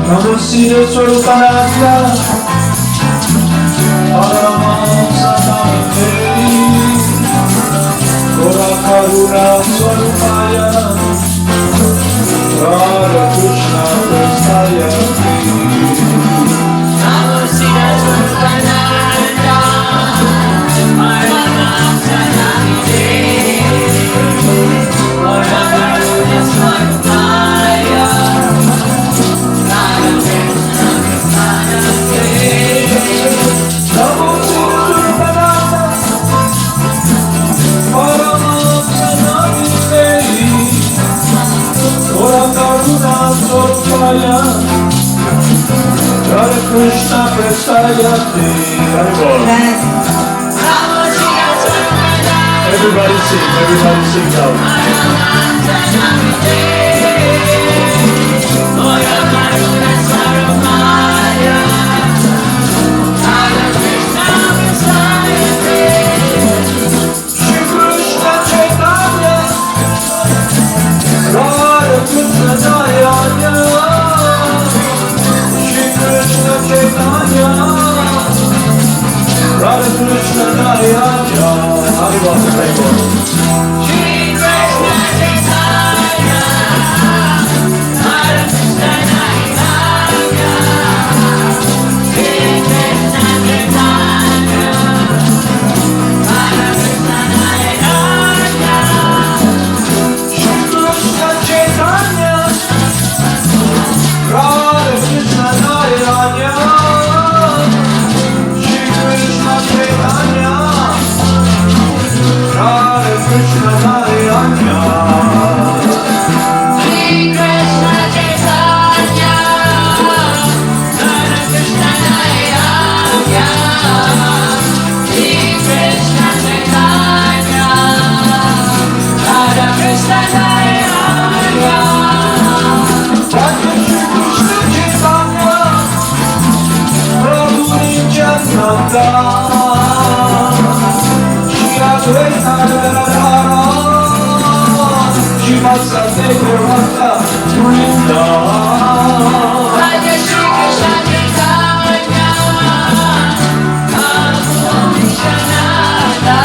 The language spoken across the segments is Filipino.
Namaste Swarupananda Paramahamsadhamite Gora Karuna Swarupaya Radha Krishna Prasthaya Namaste Swarupananda Paramahamsadhamite Gora Karuna Swarupaya Radha Krishna Prasthayate. Everybody sing out. Radha Krishna Narayana Hari Bol Hari Bol Shri Krishna Chaitanya Radha Krishna Narayana Shri Krishna Chaitanya Radha Krishna Narayana Shri Krishna Chaitanya Radha Krishna Narayana Krishna Narayana Shri Krishna Chaitanya Radha Krishna Narayana Shri Krishna Chaitanya Radha Krishna Narayana Radha Krishna Chaitanya Prabhu Nityananda Shivasa Devarata Vrinda Radha Shri Krishna Chaitanya Prabhu Nityananda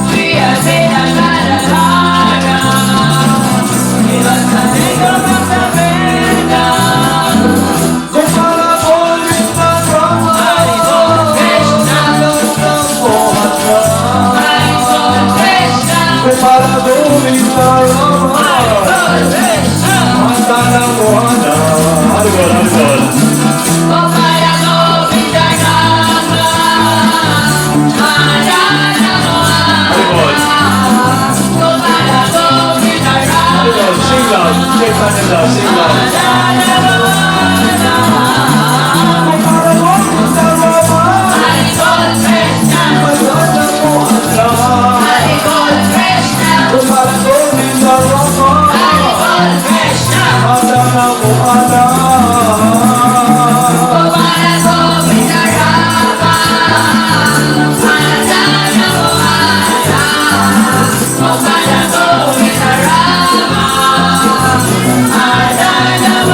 Shri Advaita Gadadhara Shivasade Gaurata Vrinda Gopala Govinda Rama Hari Bol Krishna Hari Bol Krishna Gopala Govinda Rama Hari Bol Krishna Mandana Mohana Hari Bol Hari Bol Gopala Govinda Rama Mandana Mohana Gopala Govinda Hari Rama Bol Sing loud Chaitanya Das Sing loud Mandana Mohana Gopala Govinda Rama Hari Bol Krishna Mandana Mohana Hari Bol Krishna Gopala Govinda Rama Hari Bol Krishna Mandana Mohana Gopala Govinda Rama Mandana Mohana Gopala Govinda Rama Mandana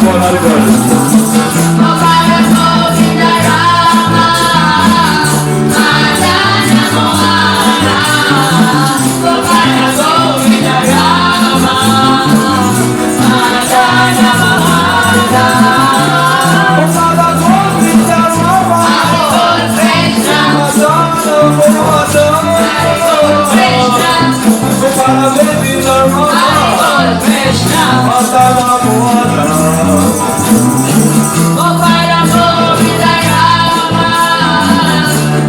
Haribol, haribol. Gopala Govinda Rama, Madana Mohana. Gopala Govinda Rama, Madana Mohana. Gopala Govinda Rama, Haribol Krishna, Madana Mohana. Haribol Krishna, Gopala Govinda Rama, Haribol Krishna. Madana Mohana. Gopala Govinda Rama,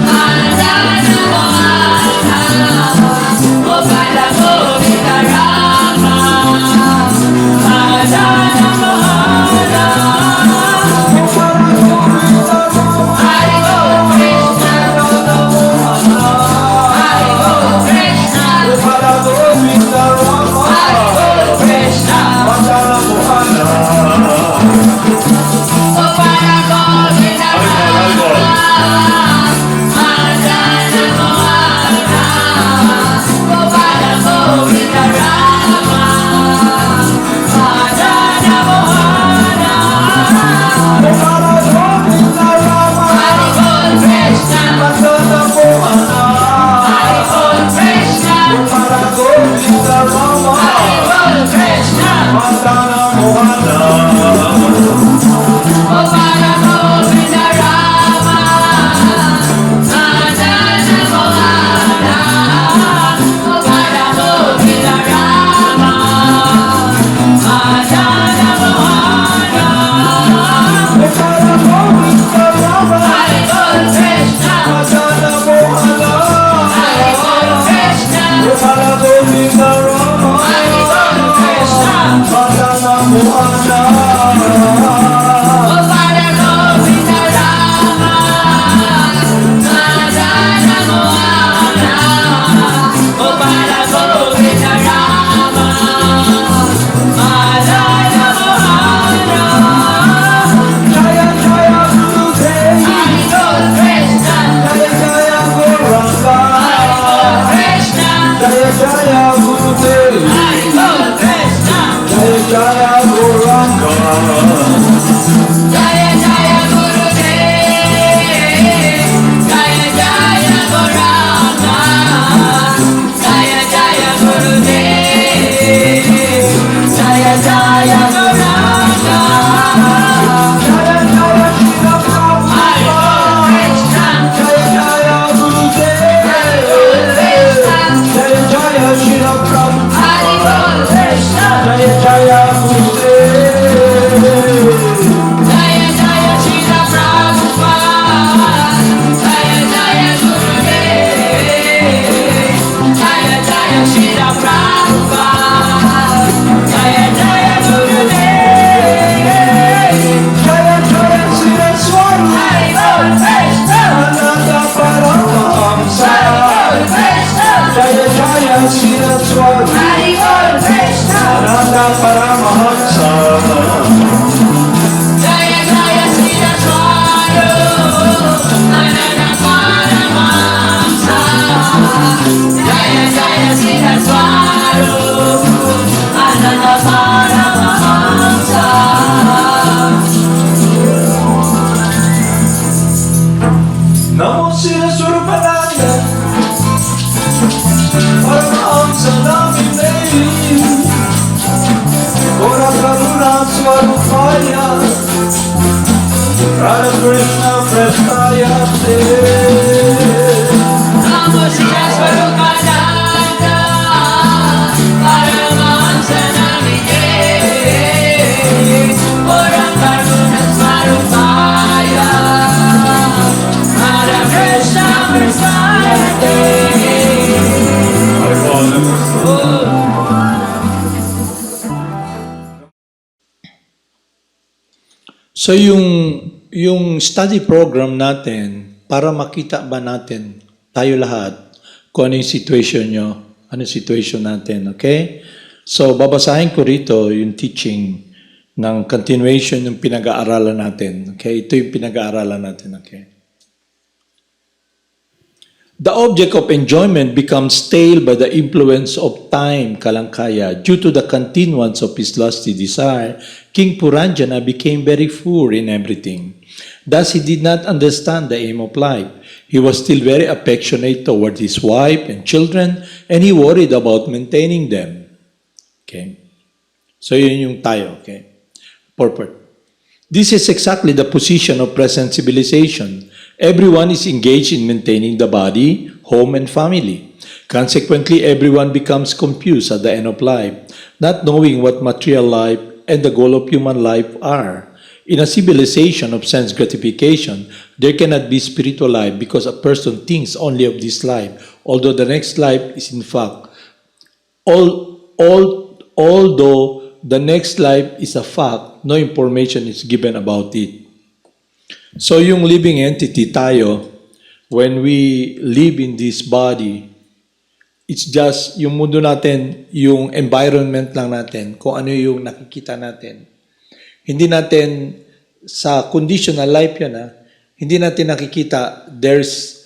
Madana Mohana. Gopala Govinda Rama, Madana Mohana. Gopala Govinda Rama, Haribol Krishna, Haribol Krishna, Gopala Govinda Rama, Haribol Krishna. Madana Mohana. Gopala Govinda Haribol, Rama, Madana Mohana. Gopala Govinda Rama, Madana Mohana. Gopala Govinda Rama, Haribol Krishna, Madana Mohana. Haribol Krishna, Gopala Govinda Rama, Haribol Krishna. Madana Mohana. Gopala Govinda Rama, Madana Mohana. Gopala Govinda Rama, Madana Mohana. Gopala Govinda Rama, Haribol Krishna, Madana Mohana. Haribol Krishna, Gopala Govinda Rama, Haribol Krishna. Madana Mohana. Gopala Govinda Rama, Madana Mohana. Gopala Govinda Rama, Madana Mohana. Jaya Jaya Gurudev, Haribol Krishna, Jaya Jaya Gauranga, Haribol Krishna, Jaya Jaya Gurudev, Haribol Krishna. Jaya Jaya Gauranga. Jaya Jaya Gurudev, Jaya Jaya Gauranga, Jaya Jaya Gurudev, Jaya Jaya Gauranga. Jaya Jaya Shila Haribol Prabhupada, Krishna, Jaya Jaya Gurudev, Haribol Krishna, Jaya Jaya Shila Prabhupada, Haribol Krishna, Jaya Jaya Gurudev. Jaya Jaya Shila Prabhupada, Jaya Jaya Gurudev, Jaya Jaya Shila Prabhupada, Jaya Jaya Gurudev. Jaya Jaya Shila Swami, Haribol Krishna, Ananda Paramahamsa. Haribol Krishna, Jaya Jaya Shila Swami, Haribol Krishna, Ananda Paramahamsa. Jaya Jaya Shila Swarup, Ananda Paramahamsa. Jaya Jaya Shila Swarup, Ananda Paramahamsa. Namo Sila Swarupananda, Paramahamsa Namine, Gora Karuna Swarupaya, Radha Krishna Prestaya Te. Namo Shila Swarupananda, Paramahamsa Namine, Gora Karuna Swarupaya, Radha Krishna Prasayate. So yung study program natin, para makita ba natin, tayo lahat, kung ano yung situation nyo, ano yung situation natin, okay? So babasahin ko rito yung teaching ng continuation ng pinag-aaralan natin, okay? Ito yung pinag-aaralan natin, okay? The object of enjoyment becomes stale by the influence of time, Kalangkaya. Due to the continuance of his lusty desire, King Puranjana became very poor in everything. Thus, he did not understand the aim of life. He was still very affectionate toward his wife and children, and he worried about maintaining them. Okay? So, yun yung tayo. Okay? Purport. This is exactly the position of present civilization. Everyone is engaged in maintaining the body, home, and family. Consequently, everyone becomes confused at the end of life, not knowing what material life and the goal of human life are. In a civilization of sense gratification, there cannot be spiritual life because a person thinks only of this life, although the next life is in fact, although the next life is a fact, no information is given about it. So yung living entity tayo, when we live in this body, it's just yung mundo natin, yung environment lang natin, kung ano yung nakikita natin. Hindi natin, sa conditional life yan, hindi natin nakikita there's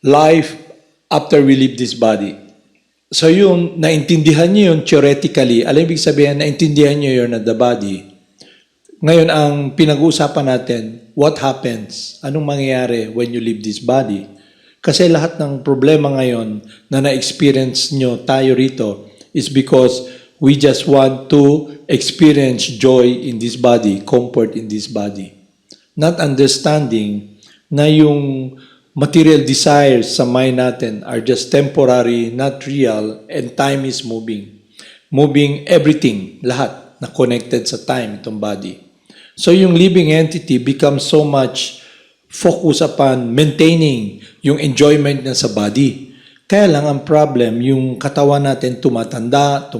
life after we leave this body. So yung naintindihan nyo yun theoretically, alam ibig sabihin, naintindihan nyo yun at the body. Ngayon, ang pinag-uusapan natin, what happens? Anong mangyayari when you leave this body? Kasi lahat ng problema ngayon na na-experience nyo tayo rito is because we just want to experience joy in this body, comfort in this body. Not understanding na yung material desires sa mind natin are just temporary, not real, and time is moving. Moving everything, lahat na connected sa time, itong body. So yung living entity becomes so much focus upon maintaining yung enjoyment niya sa body. Kaya lang ang problem, yung katawan natin tumatanda.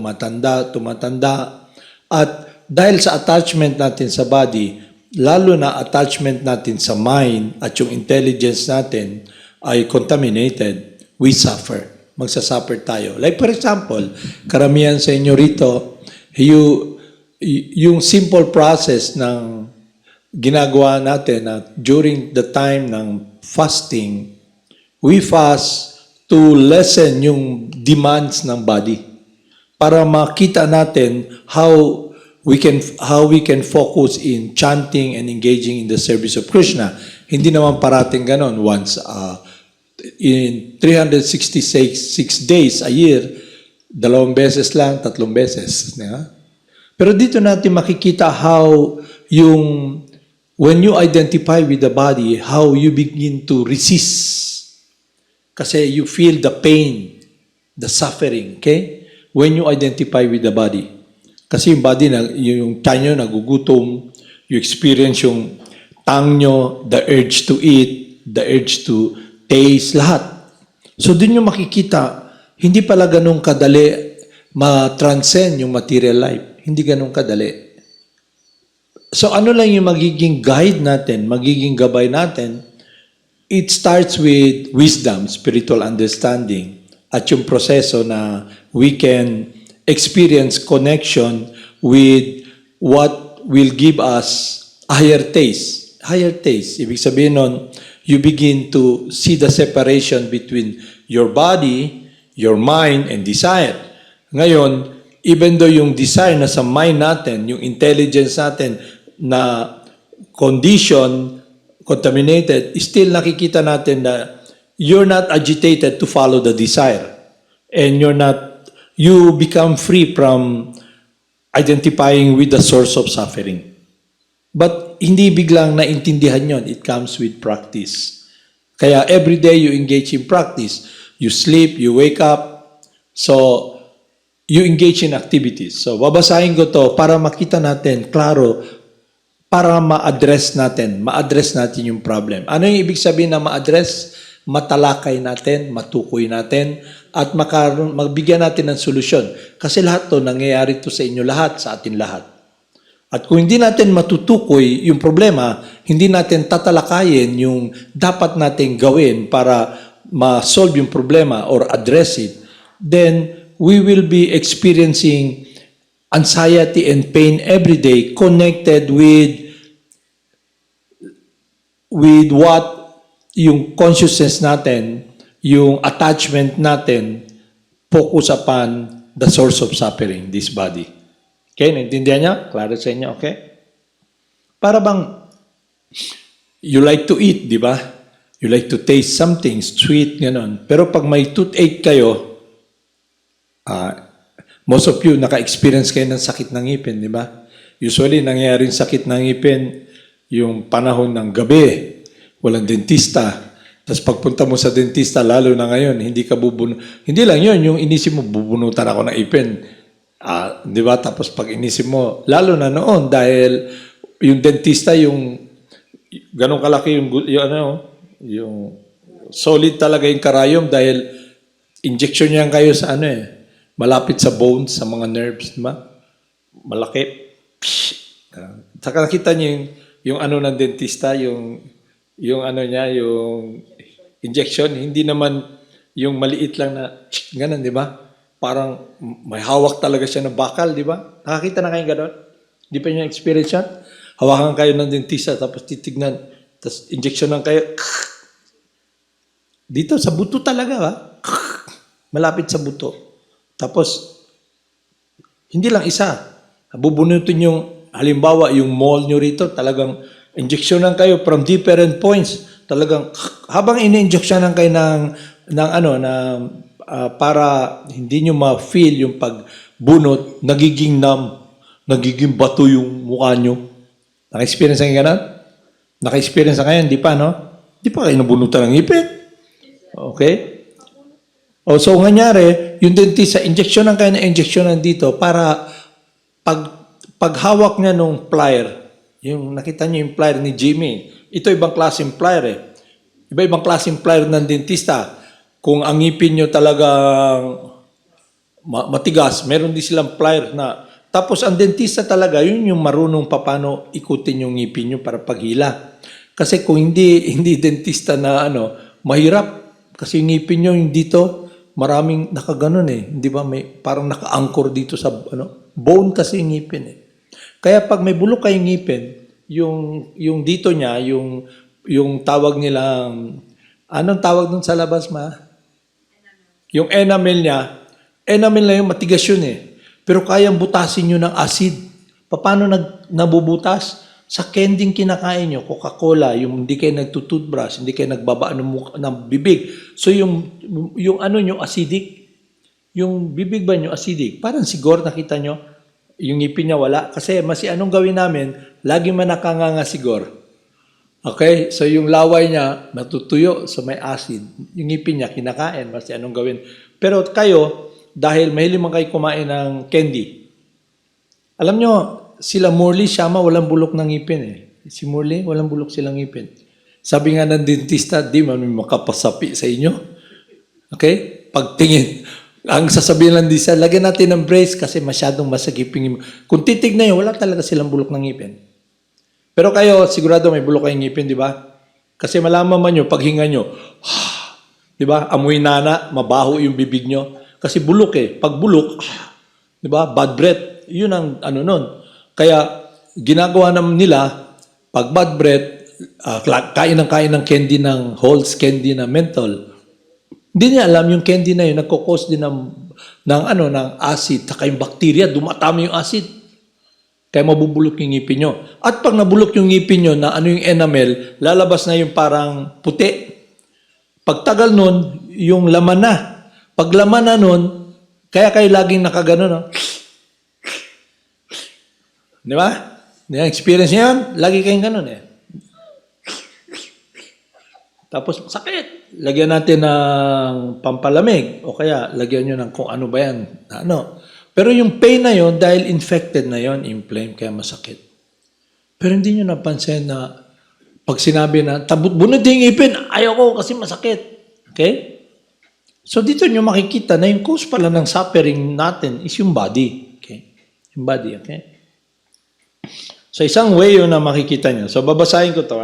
At dahil sa attachment natin sa body, lalo na attachment natin sa mind at yung intelligence natin ay contaminated, we suffer. Magsasuffer tayo. Like for example, karamihan sa inyo rito, yung simple process ng ginagawa natin na during the time ng fasting, we fast to lessen yung demands ng body para makita natin how we can focus in chanting and engaging in the service of Krishna. Hindi naman parating ganon. Once in 366 days a year, 2 beses lang, 3 beses. Pero dito natin makikita how when you identify with the body, how you begin to resist. Kasi you feel the pain, the suffering, okay? When you identify with the body. Kasi yung body, yung tiyan nyo nagugutom, you experience yung tongue nyo, the urge to eat, the urge to taste, lahat. So dun yung makikita, hindi pala ganun kadali ma-transcend yung material life. Hindi ganun kadali. So ano lang yung magiging guide natin, magiging gabay natin? It starts with wisdom, spiritual understanding, at yung proseso na we can experience connection with what will give us higher taste. Higher taste. Ibig sabihin nun, you begin to see the separation between your body, your mind, and desire. Ngayon, even though yung desire na sa mind natin, yung intelligence natin na condition, contaminated, still nakikita natin na you're not agitated to follow the desire. And you become free from identifying with the source of suffering. But hindi biglang naintindihan yon. It comes with practice. Kaya every day you engage in practice. You sleep, you wake up. So, you engage in activities. So, babasahin ko to para makita natin, klaro, para ma-address natin yung problem. Ano yung ibig sabihin na ma-address? Matalakay natin, matukoy natin, at magbigyan natin ng solusyon. Kasi lahat to, nangyayari to sa inyo lahat, sa atin lahat. At kung hindi natin matutukoy yung problema, hindi natin tatalakayin yung dapat natin gawin para ma-solve yung problema or address it, then we will be experiencing anxiety and pain every day connected with what yung consciousness natin, yung attachment natin, focus upon the source of suffering, this body. Okay, naintindihan niya? Klaro sa inyo, okay? Para bang, you like to eat, di ba? You like to taste something, sweet, gano'n. Pero pag may toothache kayo, most of you, naka-experience kayo ng sakit ng ngipin, di ba? Usually, nangyayaring sakit ng ngipin, yung panahon ng gabi, walang dentista. Tapos pagpunta mo sa dentista, lalo na ngayon, hindi ka Hindi lang yun, yung inisip mo, bubunutan ako ng ipin. Di ba? Tapos pag inisip mo, lalo na noon, dahil yung dentista, yung ganun kalaki yung solid talaga yung karayom dahil injection niyan kayo sa malapit sa bones, sa mga nerves, di ba? Malaki. Saka nakita niyo yung ng dentista, yung injection, hindi naman yung maliit lang na ganun, di ba? Parang may hawak talaga siya ng bakal, di ba? Nakakita na kayo gano'n? Di pa niyo experience yan? Hawakan kayo ng dentista, tapos titignan, tapos injection lang kayo. Dito, sa buto talaga, ba? Malapit sa buto. Tapos, hindi lang isa. Bubunutin yung, halimbawa, yung mole nyo rito, talagang injection lang kayo from different points. Talagang, habang ini-injection lang kayo para hindi nyo ma-feel yung pagbunot, nagiging numb, nagiging bato yung mukha nyo. Naka-experience kayo gano'n? Naka-experience kayo? Hindi pa, no? Hindi pa kayo nabunutan ng ngipin. Okay? So, nganyari, yung dentista, injection lang kayo na injection dito para paghawak niya nung plier, yung nakita niyo yung plier ni Jimmy, ito ibang klaseng plier Iba-ibang klaseng plier ng dentista. Kung ang ngipin nyo talagang matigas, meron din silang plier na. Tapos ang dentista talaga, yun yung marunong paano ikutin yung ngipin nyo para paghila. Kasi kung hindi dentista na mahirap. Kasi yung ngipin nyo yung dito, maraming nakaganon Di ba? May parang naka-anchor dito sa bone kasi yung ngipin Kaya pag may bulok kayong ngipin, yung dito niya, yung tawag nilang, anong tawag dun sa labas, ma? Yung enamel niya, enamel na yung matigas yun Pero kayang butasin nyo ng acid. Paano nabubutas? Sa candy kinakain nyo, Coca-Cola, yung hindi kayo nagtutoothbrush, hindi kayo nagbaba ng bibig. So yung nyo acidic, yung bibig ba nyo acidic? Parang siguro nakita nyo, yung ngipin niya wala. Kasi anong gawin namin, lagi man nakanganga siguro. Okay? So yung laway niya, natutuyo, so may acid. Yung ngipin niya, kinakain, anong gawin. Pero kayo, dahil mahilig man kayo kumain ng candy, alam nyo, sila Morley, Shama, walang bulok ng ngipin Si Morley, walang bulok silang ngipin. Sabi nga ng dentista, di man may makapasapi sa inyo. Okay? Pagtingin. Ang sasabihin lang disa, lagyan natin ng brace kasi masyadong masagiping. Kung titignan nyo, wala talaga silang bulok ng ngipin. Pero kayo, sigurado may bulok kayong ngipin, di ba? Kasi malaman man nyo, paghinga nyo, di ba? Amoy nana, mabaho yung bibig nyo. Kasi bulok Pag bulok, di ba? Bad breath. Yun ang nun. Kaya, ginagawa naman nila, pag bad breath, kain ng candy ng Halls candy na menthol. Hindi niya alam yung candy na yun, nagkukos din ng acid, saka yung bacteria, dumatami yung acid. Kaya mabubulok yung ngipin nyo. At pag nabulok yung ngipin nyo na yung enamel, lalabas na yung parang puti. Pag tagal nun, yung laman na. Pag laman na nun, kaya kayo laging nakagano, Di ba? Experience niya yun, lagi kayong ganun Tapos sakit. Lagyan natin ng pampalamig o kaya lagyan nyo ng kung ano ba yan. Pero yung pain na yon dahil infected na yon, inflamed, kaya masakit. Pero hindi nyo napansin na pag sinabi na, bunod yung ipin, ayaw ko kasi masakit. Okay? So dito nyo makikita na yung cause pala ng suffering natin is yung body. Okay? Yung body, okay? So isang way yun na makikita nyo. So babasahin ko to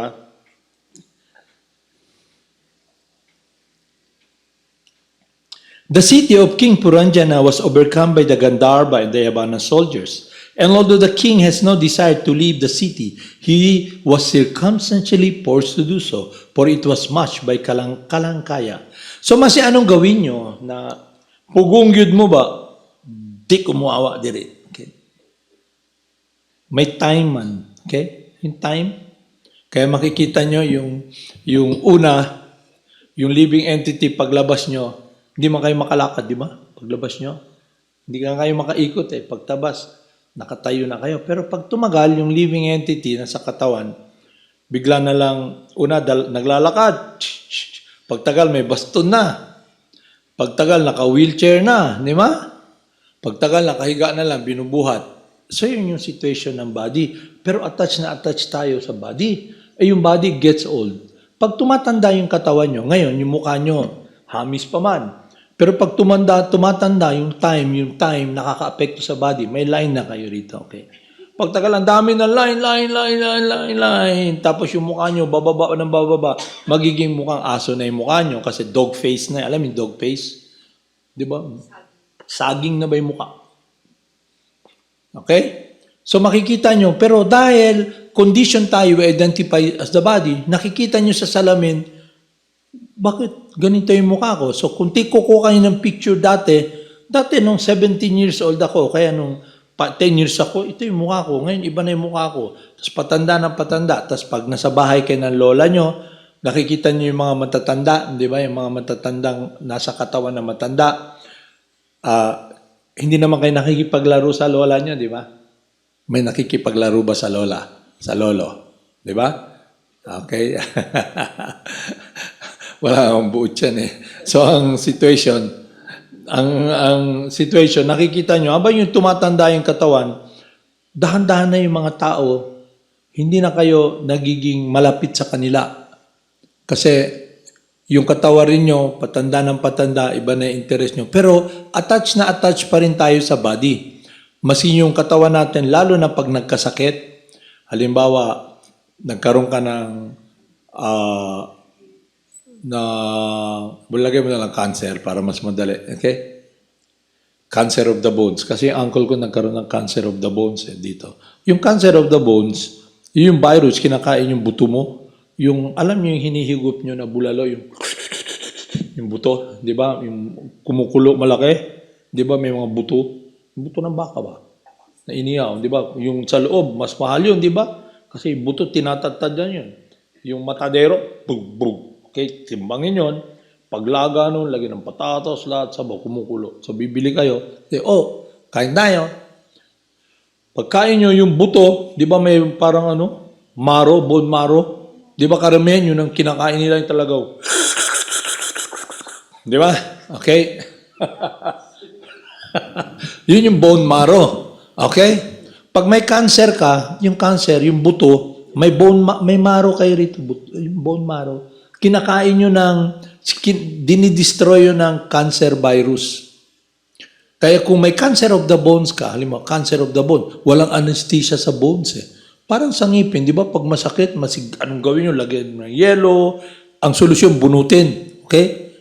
The city of King Puranjana was overcome by the Gandharva and the Yavana soldiers. And although the king has no desire to leave the city, he was circumstantially forced to do so, for it was much by kalangkaya. So masi anong gawin nyo na pugungyod mo ba, di kumuawa diri. Okay? May time man. Okay? Yung time. Kaya makikita nyo yung una, yung living entity paglabas nyo, hindi man kayo makalakad, di ba? Paglabas nyo. Hindi ka kayo makaikot eh. Pagtabas, nakatayo na kayo. Pero pag tumagal, yung living entity na sa katawan, bigla na lang, una, naglalakad. Pagtagal, may baston na. Pagtagal, naka-wheelchair na. Di ba? Pagtagal, nakahiga na lang, binubuhat. So, yun yung situation ng body. Pero attached na attached tayo sa body. Eh, yung body gets old. Pag tumatanda yung katawan nyo, ngayon, yung mukha nyo, hamis pa man. Pero pag tumatanda yung time nakaka-apekto sa body, may line na kayo rito, okay? Pagtagal, ang dami ng line. Tapos yung mukha nyo, bababa ng bababa, magiging mukhang aso na yung mukha nyo kasi dog face na. Alam yung dog face? Di ba? Saging na ba yung mukha? Okay? So makikita nyo, pero dahil condition tayo identify as the body, nakikita nyo sa salamin, bakit ganito yung mukha ko? So kung kukuha kayo ng picture dati nung 17 years old ako, kaya nung 10 years ako, ito yung mukha ko. Ngayon, iba na yung mukha ko. Tapos patanda ng patanda. Tapos pag nasa bahay kayo ng lola nyo, nakikita nyo yung mga matatanda, di ba? Yung mga matatandang nasa katawan na matanda. Hindi naman kayo nakikipaglaro sa lola nyo, di ba? May nakikipaglaro ba sa lola? Sa lolo? Di ba? Okay. Wala akong buot yan eh. So, ang situation, nakikita nyo, habang yung tumatanda yung katawan, dahan-dahan na yung mga tao, hindi na kayo nagiging malapit sa kanila. Kasi yung katawan rin nyo, patanda ng patanda, iba na yung interest nyo. Pero attached na attached pa rin tayo sa body. Masin yung katawan natin, lalo na pag nagkasakit. Halimbawa, nagkaroon ka ng bulagay mo na lang cancer para mas madali. Okay? Cancer of the bones. Kasi yung uncle ko nagkaroon ng cancer of the bones dito. Yung cancer of the bones, yung virus, kinakain yung buto mo. Yung, alam nyo yung hinihigop nyo na bulalo, yung buto, di ba? Yung kumukulo malaki, di ba? May mga buto. Buto ng baka ba? Na inihaw, di ba? Yung sa loob, mas mahal yun, di ba? Kasi buto, tinatatad yun. Yung matadero, bug. Okay, timbangin yun. Paglaga nun, lagyan ng patatas, lahat, sabaw, kumukulo. So, bibili kayo. Kain tayo. Pagkain nyo yung buto, di ba may parang maro, bone maro. Di ba karamihan yun ang kinakain nila yung talaga. Di ba? Okay? Yun yung bone marrow. Okay? Pag may cancer ka, yung cancer, yung buto, may marrow kayo rito, yung bone marrow. Kinakain nyo dinidestroy yun ng cancer virus. Kaya kung may cancer of the bones ka, halimbawa, cancer of the bone, walang anesthesia sa bones eh. Parang sa ngipin, di ba? Pag masakit, anong gawin nyo? Lagyan ng yelo. Ang solusyon, bunutin. Okay?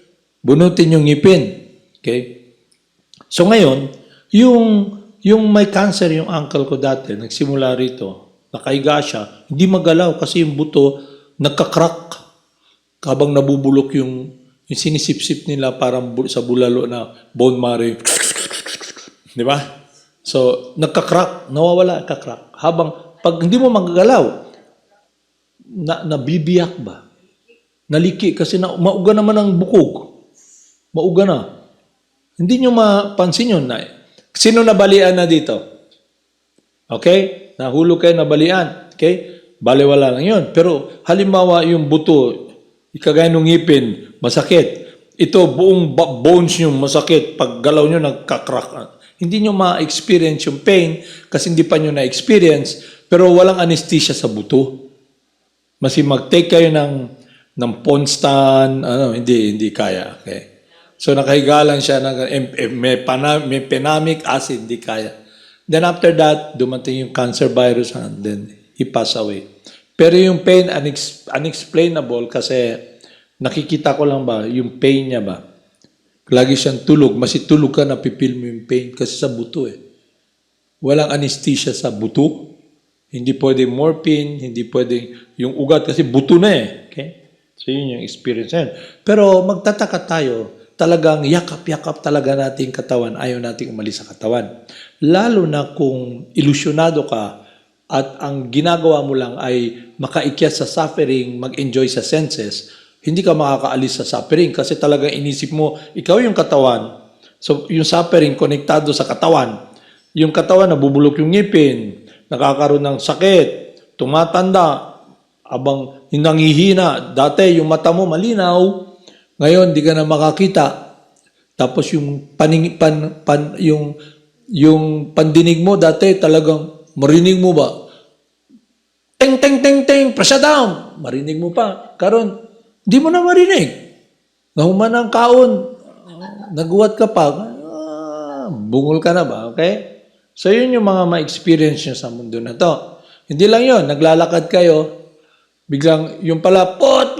Bunutin yung ngipin. Okay? So ngayon, yung may cancer, yung uncle ko dati, nagsimula rito, nakahiga siya, hindi magalaw kasi yung buto, nagka-crack. Habang nabubulok yung sinisip-sip nila parang sa bulalo na bone marrow. Di ba? So, nagka-crack. Nawawala, nagka-crack. Habang, pag hindi mo magagalaw, nabibiyak ba? Naliki kasi mauga naman ang bukog. Mauga na. Hindi nyo mapansin yun. Sino nabalian na dito? Okay? Nahulog kayo, nabalian. Okay? Baliwala lang yun. Pero halimbawa yung buto, ikagaya ng ngipin, masakit. Ito, buong bones nyo masakit. Pag galaw nyo, nagka-crack. Hindi nyo ma-experience yung pain kasi hindi pa nyo na-experience, pero walang anesthesia sa buto. Masi mag-take kayo ng Ponstan, hindi kaya. Okay? So, nakahiga lang siya, may penamic acid, hindi kaya. Then after that, dumating yung cancer virus and then he passed away. Pero yung pain, unexplainable kasi nakikita ko lang ba, yung pain niya ba? Lagi siyang tulog. Masitulog ka, napipil mo yung pain kasi sa buto eh. walang anesthesia sa buto. Hindi pwedeng morphine, hindi pwedeng yung ugat kasi buto na eh. Okay? So yun yung experience yan. Pero magtataka tayo, talagang yakap-yakap talaga nating katawan, ayaw nating umalis sa katawan. Lalo na kung ilusyonado ka at ang ginagawa mo lang ay makaikyat sa suffering, mag-enjoy sa senses, hindi ka makakaalis sa suffering kasi talagang inisip mo, ikaw yung katawan. So yung suffering, konektado sa katawan. Yung katawan, nabubulok yung ngipin, nakakaroon ng sakit, tumatanda, abang nangihina. Dati yung mata mo malinaw, ngayon di ka na makakita. Tapos yung yung pandinig mo dati talagang marinig mo ba? Ting ting ting ting, pressure down. Marinig mo pa. Karon di mo na marinig. Nahuman ng kaon, naguwat ka pa. Bungol ka na ba? Okay? So, yun yung mga ma-experience nyo sa mundo na to. Hindi lang yun, naglalakad kayo, biglang yung pala, pot.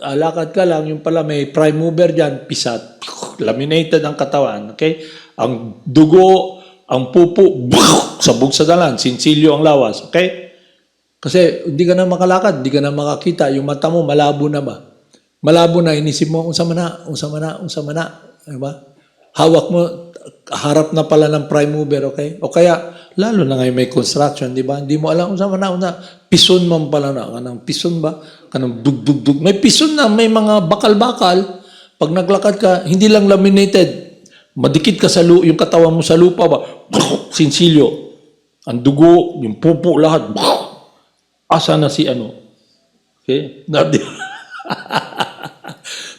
Lakad ka lang, yung pala may prime mover dyan, pisat. Laminated ang katawan, okay? Ang dugo, ang pupo, sabog sa dalan, sinsilyo ang lawas, okay? Kasi hindi ka na makalakad, hindi ka na makakita, yung mata mo malabo na ba? Malabo na, inisip mo, unsa man na, diba? Hawak mo, harap na pala ng prime mover, okay? O kaya, lalo na ngayon may construction, di ba? Hindi mo alam, unsa man na, pison man pala na, kanang pison ba? Kanang dug. May pison na, may mga bakal-bakal. Pag naglakad ka, hindi lang laminated. Madikit ka sa yung katawan mo sa lupa ba? Sinsilyo. Ang dugo, yung pupo, lahat. Asa na si ano? Okay?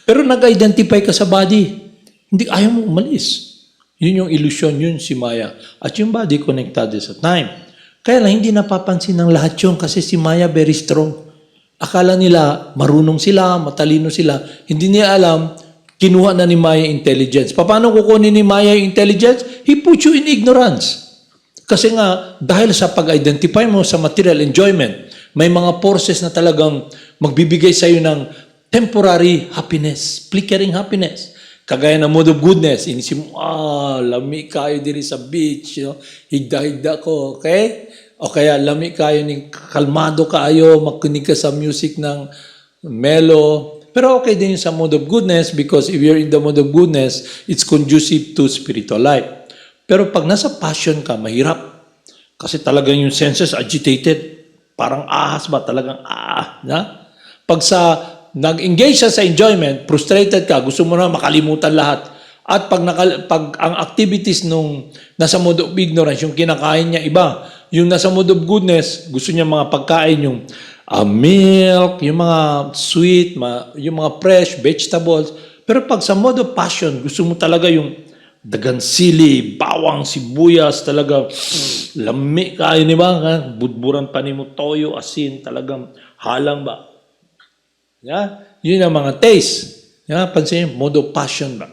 Pero nag-identify ka sa body. Hindi, ayaw mo umalis. Yun yung illusion, yun si Maya. At yung body connected sa time. Kaya lang, hindi napapansin ng lahat yun kasi si Maya very strong. Akala nila, marunong sila, matalino sila. Hindi niya alam, kinuha na ni Maya intelligence. Paano kukunin ni Maya yung intelligence? He put you in ignorance. Kasi nga, dahil sa pag-identify mo sa material enjoyment, may mga forces na talagang magbibigay sa iyo ng temporary happiness, flickering happiness. Kagaya ng mode of goodness, inisip mo, lami kayo diri sa beach, higda-higda ko, okay? O kaya lami kayo, kalmado kayo, makinig ka sa music ng mellow. Pero okay din sa mode of goodness because if you're in the mode of goodness, it's conducive to spiritual life. Pero pag nasa passion ka, mahirap. Kasi talagang yung senses agitated. Parang ahas ba? Talagang na? Pag nag-engage siya sa enjoyment, frustrated ka, gusto mo na makalimutan lahat. At pag ang activities nung nasa mode of ignorance, yung kinakain niya iba, yung nasa mode of goodness, gusto niya mga pagkain, yung milk, yung mga sweet, yung mga fresh, vegetables. Pero pag sa mode of passion, gusto mo talaga yung dagan sili, bawang, sibuyas, talaga lami kayo, di ba? Budburan pa ni mo, toyo, asin, talagang halang ba? Yeah? Yun ang mga taste. Yeah? Pansin, mode of passion ba?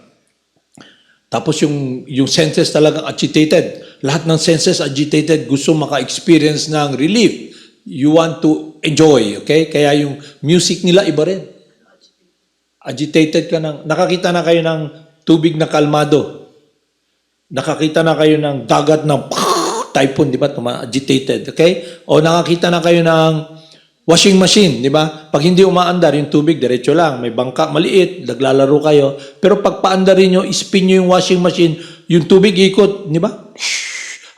Tapos yung senses talagang agitated. Lahat ng senses agitated, gusto maka-experience ng relief. You want to enjoy, okay? Kaya yung music nila iba rin. Agitated ka nakakita na kayo ng tubig na kalmado. Nakakita na kayo ng dagat na typhoon, di ba? Agitated, okay? O nakakita na kayo ng washing machine, di ba? Pag hindi umaandar yung tubig, diretso lang. May bangka, maliit, naglalaro kayo. Pero pag paandarin nyo, spin nyo yung washing machine, yung tubig ikot, di ba?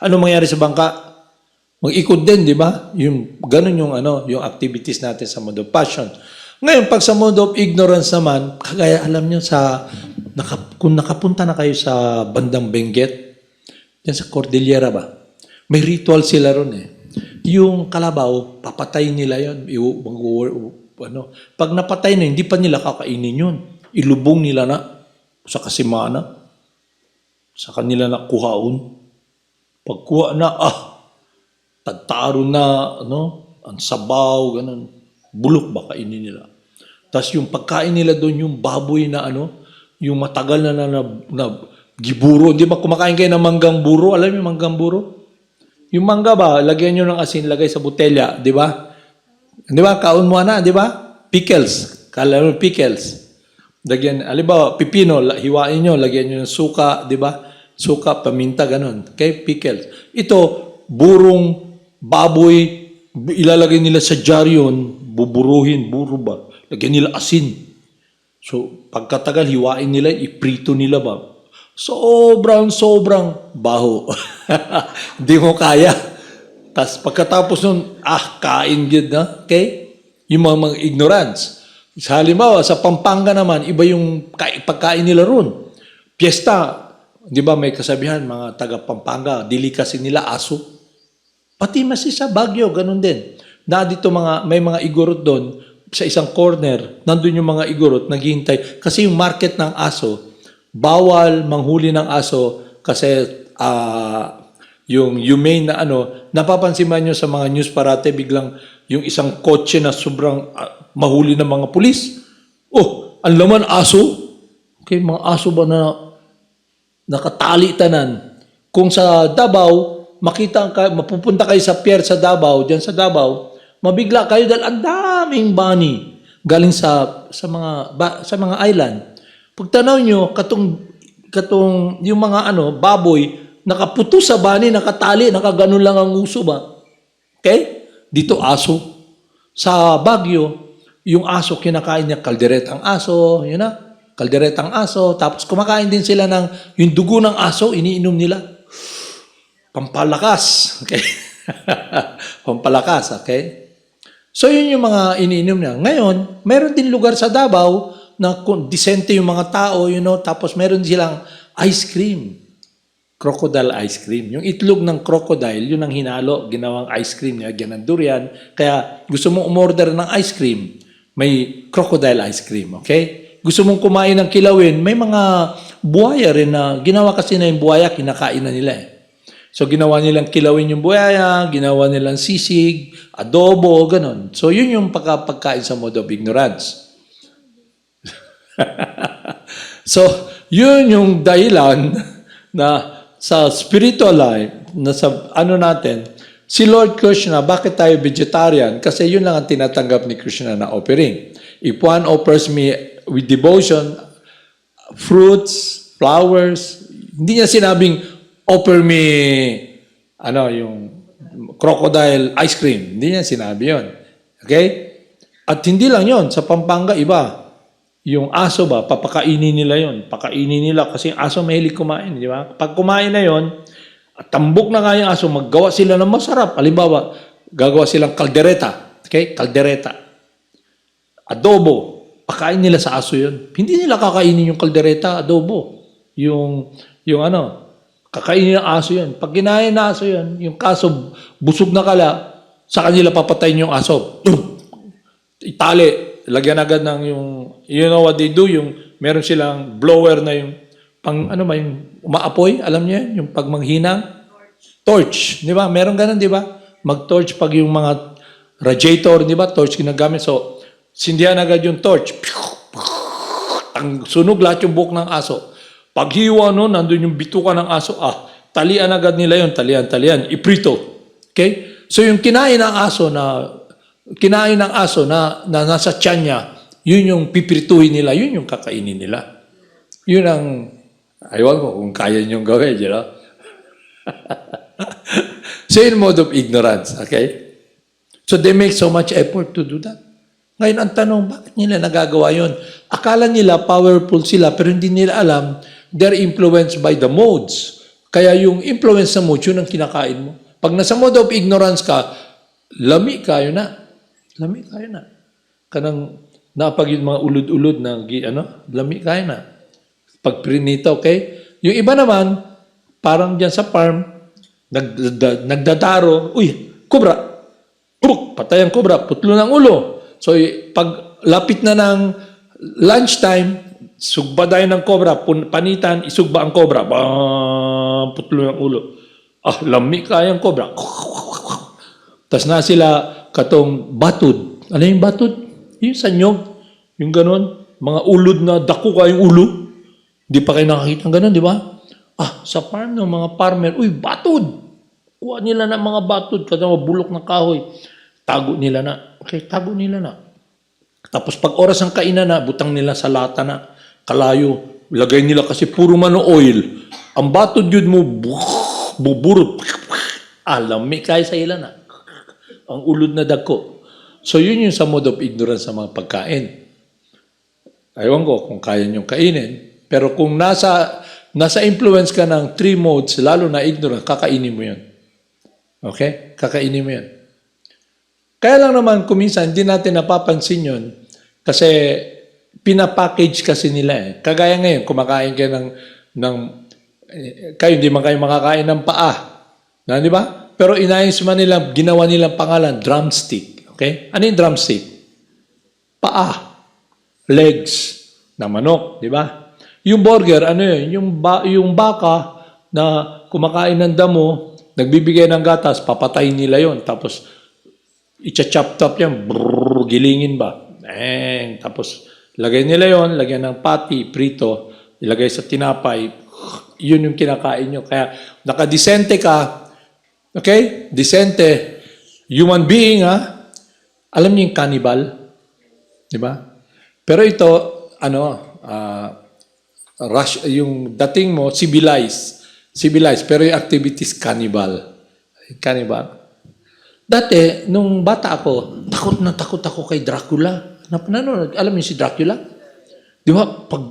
Ano mangyari sa bangka? Mag-ikot din, di ba? Ganun yung activities natin sa mode of passion. Ngayon, pag sa mode of ignorance naman, kagaya alam nyo kung nakapunta na kayo sa bandang Benguet, yan sa Cordillera ba? May ritual sila ron eh. Yung kalabaw, papatayin nila yun. Pag napatay na, hindi pa nila kakainin yun. Ilubong nila na sa kasimana. Sa kanila na kuhaon. Pagkuha na, tagtaro na, ang sabaw, ganun. Bulok ba kainin nila. Tapos yung pagkain nila doon, yung baboy na yung matagal na giburo. Di ba kumakain kayo ng manggang buro? Alam mo yung manggang buro? Yung mangga ba, lagyan nyo ng asin, lagay sa botelya, di ba? Di ba? Kaon mo na, di ba? Pickles. Kala mo pickles. Lagyan, alibawa, pipino, hiwain nyo, lagyan nyo ng suka, di ba? Suka, paminta, ganun. Okay, pickles. Ito, burong, baboy, ilalagay nila sa jar yun, buburuhin, buro ba? Lagyan nila asin. So, pagkatagal, hiwain nila, iprito nila ba? Sobrang baho. Hindi mo kaya. Tapos pagkatapos nun, kain yun na. Okay? Yung mga ignorance. Sa halimbawa, sa Pampanga naman, iba yung pagkain nila ron. Piyesta, di ba may kasabihan, mga taga Pampanga, delicacy nila aso. Pati masi sa Baguio, ganun din. Dito may mga igorot doon, sa isang corner, nandun yung mga igorot, naghihintay. Kasi yung market ng aso, bawal manghuli ng aso kasi yung humane na napapansin man nyo sa mga news parate, biglang yung isang kotse na sobrang mahuli ng mga pulis. Oh, ang laman aso. Okay, mga aso ba na nakatali tanan? Kung sa Davao, mapupunta kayo sa pier sa Davao, diyan sa Davao, mabigla kayo dahil ang daming bunny galing sa mga island. Pagtanaw nyo, katong yung mga baboy, nakaputo sa bunny, nakatali, nakaganon lang ang uso ba? Okay? Dito aso. Sa Baguio, yung aso kinakain niya, kalderetang aso, yun na, kalderetang aso, tapos kumakain din sila ng, yung dugo ng aso, iniinom nila. Pampalakas. Okay? Pampalakas, okay? So, yun yung mga iniinom niya. Ngayon, meron din lugar sa Davao na disente yung mga tao, tapos meron silang ice cream. Crocodile ice cream. Yung itlog ng crocodile, yun ang hinalo, ginawang ice cream niya, ng durian. Kaya gusto mong umorder ng ice cream, may crocodile ice cream, okay? Gusto mong kumain ng kilawin, may mga buhaya rin na ginawa kasi na yung buhaya, kinakain na nila eh. So, ginawa nilang kilawin yung buhaya, ginawa nilang sisig, adobo, ganun. So, yun yung pagkain sa mode of ignorance. So, yun yung dahilan na sa spiritual life, na sa natin, si Lord Krishna, bakit tayo vegetarian? Kasi yun lang ang tinatanggap ni Krishna na offering. If one offers me with devotion, fruits, flowers, hindi niya sinabing, offer me, yung crocodile ice cream. Hindi niya sinabi yun. Okay? At hindi lang yun. Sa Pampanga, iba. Yung aso ba, papakainin nila yon, pakainin nila kasi aso mahilig kumain, di ba? Pag kumain na yon, at tambok na nga yung aso, maggawa sila ng masarap. Halimbawa, gagawa silang kaldereta. Okay? Kaldereta. Adobo. Pakain nila sa aso yon. Hindi nila kakainin yung kaldereta, adobo. Kakainin ng aso yon. Pag kinain na aso yon, yung kaso busog na kala, sa kanila papatayin yung aso. Itali. Lagyan agad ng you know what they do, yung meron silang blower na yung yung umaapoy, alam niyo yan, yung pag manghinang, torch, di ba? Meron ganun, di ba? Mag-torch pag yung mga radiator, di ba? Torch ginagamit. So, sindihan agad yung torch. Ang sunog lahat yung buhok ng aso. Pag hiwa nandun yung bituka ng aso, talian agad nila yun, talian, iprito. Okay? So, yung kinain ng aso na nasa tiyan niya, yun yung pipirituhin nila, yun yung kakainin nila. Yun ang, ayaw ko kung kaya niyong gawin, you know? So, in mode of ignorance, okay? So, they make so much effort to do that. Ngayon, ang tanong, bakit nila nagagawa yun? Akala nila powerful sila, pero hindi nila alam, they're influenced by the modes. Kaya yung influence sa modes, yun ang kinakain mo. Pag nasa mode of ignorance ka, lami kayo na. Kanang napag yung mga ulod-ulod na lami kayo na. Pag prinita, okay? Yung iba naman, parang dyan sa farm, nagdadaro, kobra. Patay ang kobra, putlo ng ulo. So, pag lapit na ng lunchtime, sugba tayo ng kobra, panitan, isugba ang kobra. Putlo ng ulo. Lami kayang kobra. Tas na sila katong batud. Ano yung batud? Yung sanyog. Yung ganon. Mga ulod na dako kayong ulo. Di pa kayo nakakita ng ganon, di ba? Sa farm ng mga farmer, batud. Kuha nila na mga batud. Katong bulok ng kahoy. Tago nila na. Okay, tago nila na. Tapos pag oras ng kainan na, butang nila sa lata na. Kalayo. Lagay nila kasi puro mano oil. Ang batod yun mo, buburot. Alami kaya sa ilan na. Ang ulod na dagko. So yun yung sa mode of ignorance sa mga pagkain. Ayaw ko kung kaya niyong kainin. Pero kung nasa influence ka ng 3 modes, lalo na ignorance, kakainin mo yun. Okay? Kakainin mo yun. Kaya lang naman, kuminsan, hindi natin napapansin yun kasi pinapackage kasi nila eh. Kagaya ngayon, kumakain kayo kayo hindi man kayo makakain ng paa. Na, di ba? Pero inayos man nila, ginawa nilang pangalan, drumstick. Okay? Ano yung drumstick? Paa. Legs na manok, di ba? Yung burger, ano yun? Yung baka na kumakain ng damo, nagbibigay ng gatas, papatayin nila yon. Tapos, icha-chop-top yan, gilingin ba? Tapos, lagay nila yon, lagyan ng patty, prito, ilagay sa tinapay, yun yung kinakain nyo. Kaya, nakadisente ka, okay? Disente, human being, ha? Alam niyo yung cannibal? Di ba? Pero ito, yung dating mo, civilized, pero yung activities, cannibal. Cannibal. Dati, nung bata ako, takot ako kay Dracula. Alam niyo si Dracula? Di ba? Pag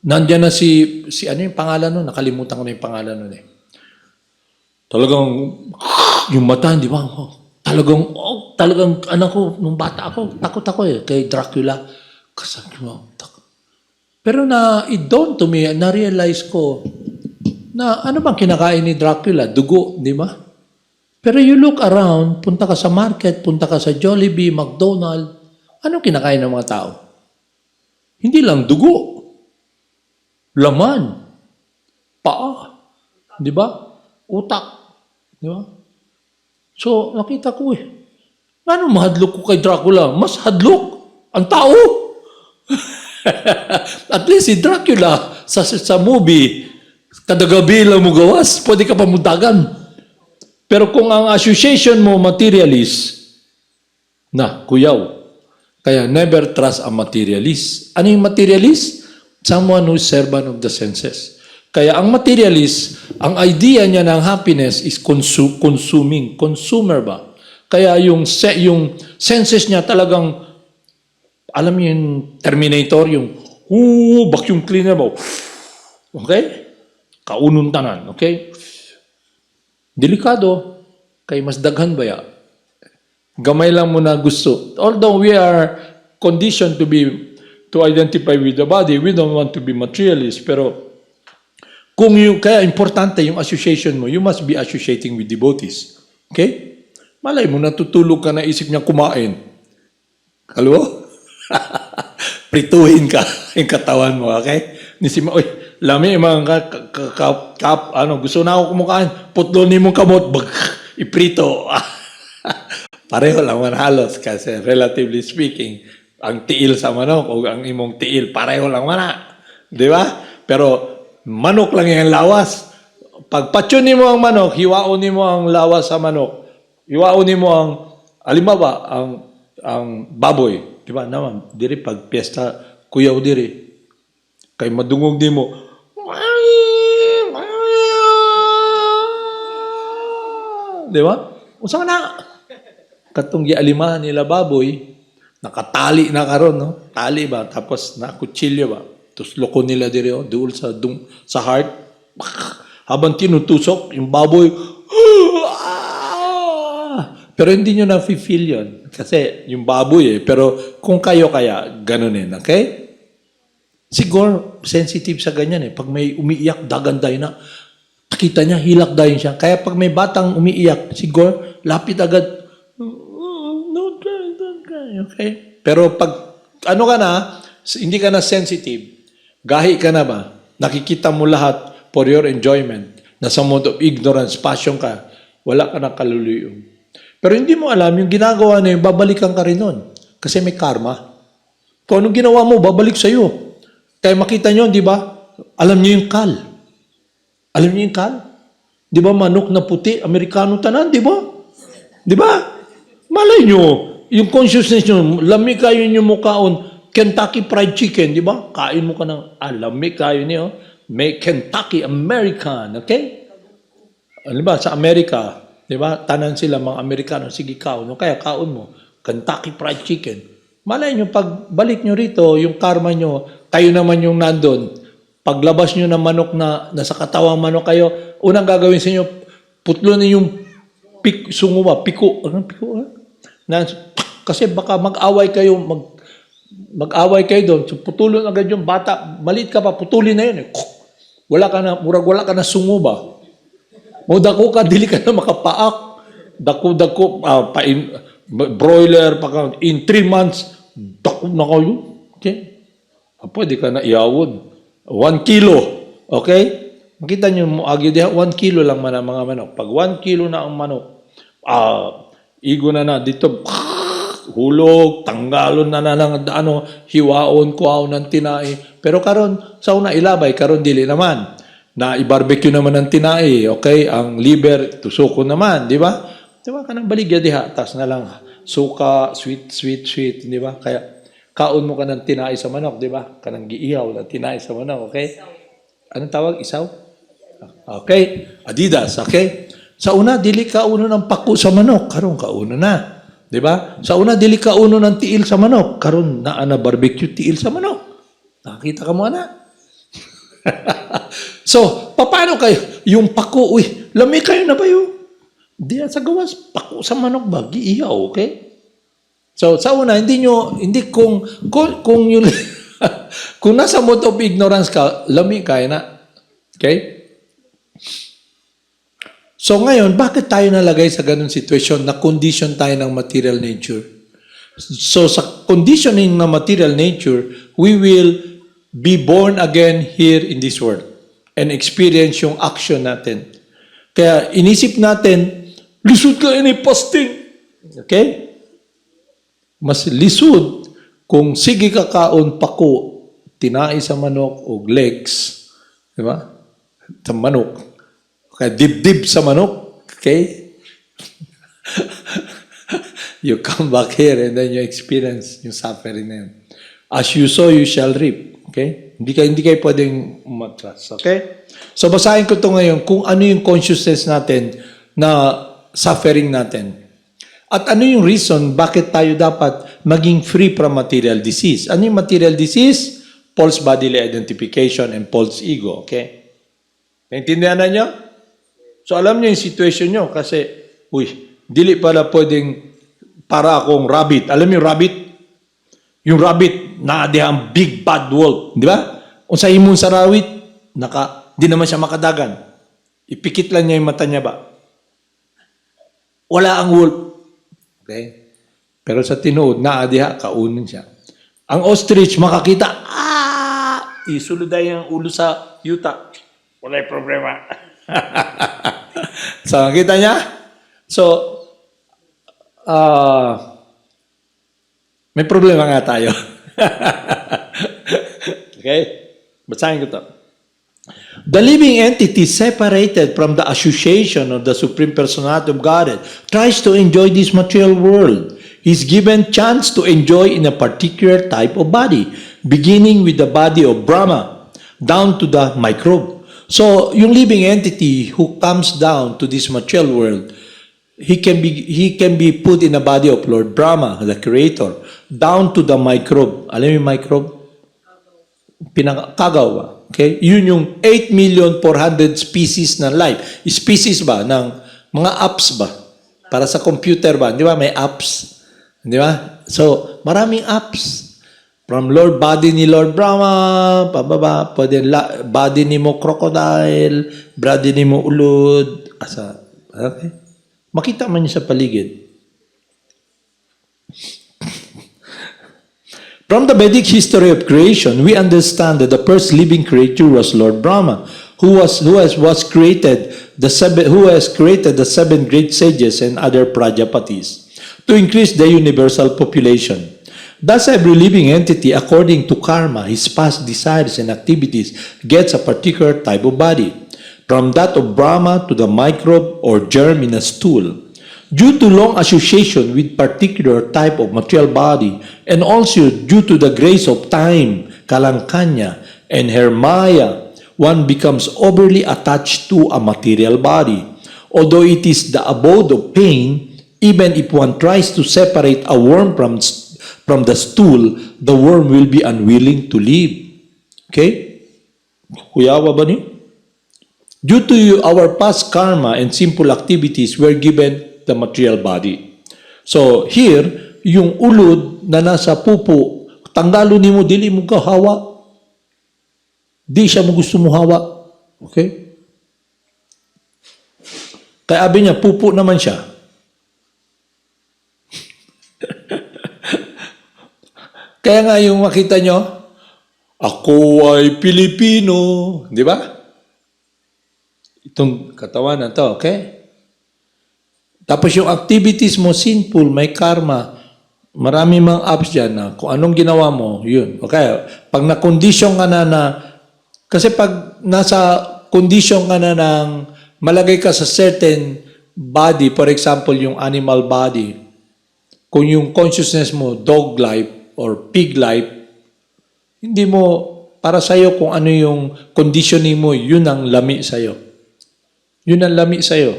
nandiyan na si ano yung pangalan nun? Nakalimutan ko na yung pangalan nun eh. Talagang, yung mata, di ba? Talagang, anak ko, nung bata ako, takot ako eh, kay Dracula. Kasabi mo, takot. Pero it dawned to me, na-realize ko, na ano bang kinakain ni Dracula? Dugo, di ba? Pero you look around, punta ka sa market, punta ka sa Jollibee, McDonald's, anong kinakain ng mga tao? Hindi lang dugo. Laman. Paa. Di ba? Utak. Di ba? So, nakita ko eh. Ano mahadlok ko kay Dracula? Mas hadlok ang tao. At least si Dracula, sa movie, kadagabi lang mo gawas, pwede ka pamuntagan. Pero kung ang association mo materialist, kuyaw. Kaya never trust a materialist. Ano yung materialist? Someone who is servant of the senses. Kaya ang materialist, ang idea niya ng happiness is consuming. Consumer ba? Kaya yung senses niya talagang, alam niyo yung Terminator, yung vacuum cleaner mo. Okay? Kaununtanan. Okay? Delikado. Kay mas daghan ba ya? Gamay lang mo na gusto. Although we are conditioned to identify with the body, we don't want to be materialist. Pero kaya importante yung association mo, you must be associating with devotees. Okay? Malay mo, natutulog ka na isip niya kumain. Kalo? Prituhin ka yung katawan mo, okay? Nisima, lami, mga gusto na ako kumakain, putlonin mong kamot, iprito. Pareho lang man halos kasi relatively speaking, ang tiil sa manok o ang imong tiil, pareho lang man. Di ba? Pero manok lang yung lawas. Pag patsunin mo ang manok, hiwaonin mo ang lawas sa manok. Hiwaonin mo ang, alimawa, ang baboy. Di ba naman? Diri pag piyesta, kuyaw diri. Kay madungog di mo, di ba? Usang na. Katong gialimahan nila baboy, nakatali na karon, no? Tali ba? Tapos nakutsilyo ba? Tapos loko nila diri, duol sa heart. Habang tinutusok, yung baboy, pero hindi nyo na-feel yun. Kasi yung baboy Pero kung kayo kaya, ganunin, okay? Siguro, sensitive sa ganyan Pag may umiiyak, daganday na. Kita niya, hilak dayon siya. Kaya pag may batang umiiyak, siguro, lapit agad. Don't cry. Okay? Pero pag, hindi ka na sensitive, gahi ka na ba? Nakikita mo lahat for your enjoyment. Nasa mode of ignorance, passion ka, wala ka na kaluluyong. Pero hindi mo alam, yung ginagawa na yun, babalikan ka rin nun. Kasi may karma. Kung anong ginawa mo, babalik sa'yo. Kaya makita nyo, di ba? Alam nyo yung kal. Alam niyo yung kal? Di ba manok na puti, Amerikano tanan, di ba? Di ba? Malay nyo, yung consciousness nyo, lami kayo nyo mukhaon, Kentucky Fried Chicken, di ba? Kain mo ka ng, lami kayo niyo. May Kentucky American, okay? Ano ba, sa Amerika, di ba, tanan sila mga Amerikano, sige kaon, no? Kaya kaon mo, Kentucky Fried Chicken. Malay nyo, pag balik nyo rito, yung karma nyo, kayo naman yung nandun. Paglabas nyo ng manok na nasa katawang manok kayo, unang gagawin sa inyo, putlo na yung sungo ba, piko, anong piko? Kasi baka mag-away kayo, mag-away kayo doon, so putulon agad yung bata, maliit ka pa, putulin na yun eh. Wala ka na, murag wala ka na sungo ba? O dako ka, dili ka na makapaak. Dako, broiler, in 3 months, dako na kayo. Okay? Pwede ka na iawod. 1 kilo. Okay? Makita nyo mo, agi diha, 1 kilo lang man ang mga manok. Pag 1 kilo na ang manok, igo na dito, hulog, tanggalon na ng hiwaon, kuhaon ng tinai. Pero karon sa una ilabay, karon dili naman. Na i-barbecue naman ng tinai, okay? Ang liver, tusuko naman, di ba? Di ba? Kanang baligya diha, tas na lang suka, sweet, di ba? Kaya kaon mo ka ng tinai sa manok, di ba? Kanang giihaw na tinai sa manok, okay? Anong tawag? Isaw? Okay? Adidas, okay? Sa una, dili ka uno ng paku sa manok, karon kauno na. Di ba? Sa una, dili ka uno ng tiil sa manok, karon na barbecue tiil sa manok. Nakakita ka mo na. So, paano kayo? Yung paku, lami kayo na ba yun? Di sa gawas, paku sa manok ba? Giihaw, okay? So, sa una, hindi kung yung, kung nasa mode of ignorance ka, lami kayo na. Okay? So, ngayon, bakit tayo nalagay sa ganun sitwasyon na condition tayo ng material nature? So, sa conditioning ng material nature, we will be born again here in this world and experience yung action natin. Kaya inisip natin, lisod ka ini fasting. Okay? Mas lisod kung sige kakaon pako, tinai sa manok o legs, di ba? Sa manok. Kaya dibdib sa manok. Okay? You come back here and then you experience yung suffering na yun. As you sow, you shall reap. Okay? Hindi kayo pwedeng umatras. Okay? So, basahin ko ito ngayon kung ano yung consciousness natin na suffering natin. At ano yung reason bakit tayo dapat maging free from material disease. Ano yung material disease? False bodily identification and false ego. Okay? Naintindihan na nyo? So, alam nyo yung situation nyo kasi, dili pala pwedeng para akong rabbit. Alam mo yung rabbit? Yung rabbit, ang big bad wolf. Di ba? Kung sa imon sa rawit, di naman siya makadagan. Ipikit lang niya yung mata niya ba? Wala ang wolf. Okay? Pero sa tinuod, kaunin siya. Ang ostrich, makakita, isulod yung ulo sa yuta. Wala yung problema. So, nakita niya? So, may problema nga tayo. Okay? Basahin ko to. The living entity separated from the association of the Supreme Personality of Godhead tries to enjoy this material world. He's given chance to enjoy in a particular type of body, beginning with the body of Brahma, down to the microbe. So, yung living entity who comes down to this material world, he can be put in the body of Lord Brahma, the Creator, down to the microbe. Alam mo yung microbe? Kagaw ba? Okay? Yun yung 8,400,000 species ng life. Species ba? Ng mga apps ba? Para sa computer ba? Di ba? May apps. Di ba? So, maraming apps. From Lord body ni Lord Brahma, pababa, pwede body ni mo crocodile, body ni mo ulod, okay? Makita man niyo sa paligid. From the Vedic history of creation, we understand that the first living creature was Lord Brahma, who has created the seven great sages and other Prajapatis to increase the universal population. Thus, every living entity, according to karma, his past desires and activities, gets a particular type of body, from that of Brahma to the microbe or germ in a stool. Due to long association with particular type of material body, and also due to the grace of time, Kalangkanya, and her Maya, one becomes overly attached to a material body. Although it is the abode of pain, even if one tries to separate a worm from the stool, the worm will be unwilling to leave. Okay? Kuyawa ba niyo? Due to our past karma and simple activities, we're given the material body. So here, yung ulod na nasa pupo, tanggalo ni mo, dili mo ka hawa. Di siya mo gusto mo hawa. Okay? Kaya abi niya, pupo naman siya. Kaya nga yung makita nyo, ako ay Pilipino. Di ba? Itong katawan na to, okay? Tapos yung activities mo, sinful, may karma. Marami mga apps dyan na kung anong ginawa mo, yun. Okay? Pag na-condition ka na kasi pag nasa condition ka na ng malagay ka sa certain body, for example, yung animal body, kung yung consciousness mo, dog life or pig life, hindi mo, para sa'yo kung ano yung conditioning mo, yun ang lami sa'yo. Yun ang lami sa'yo.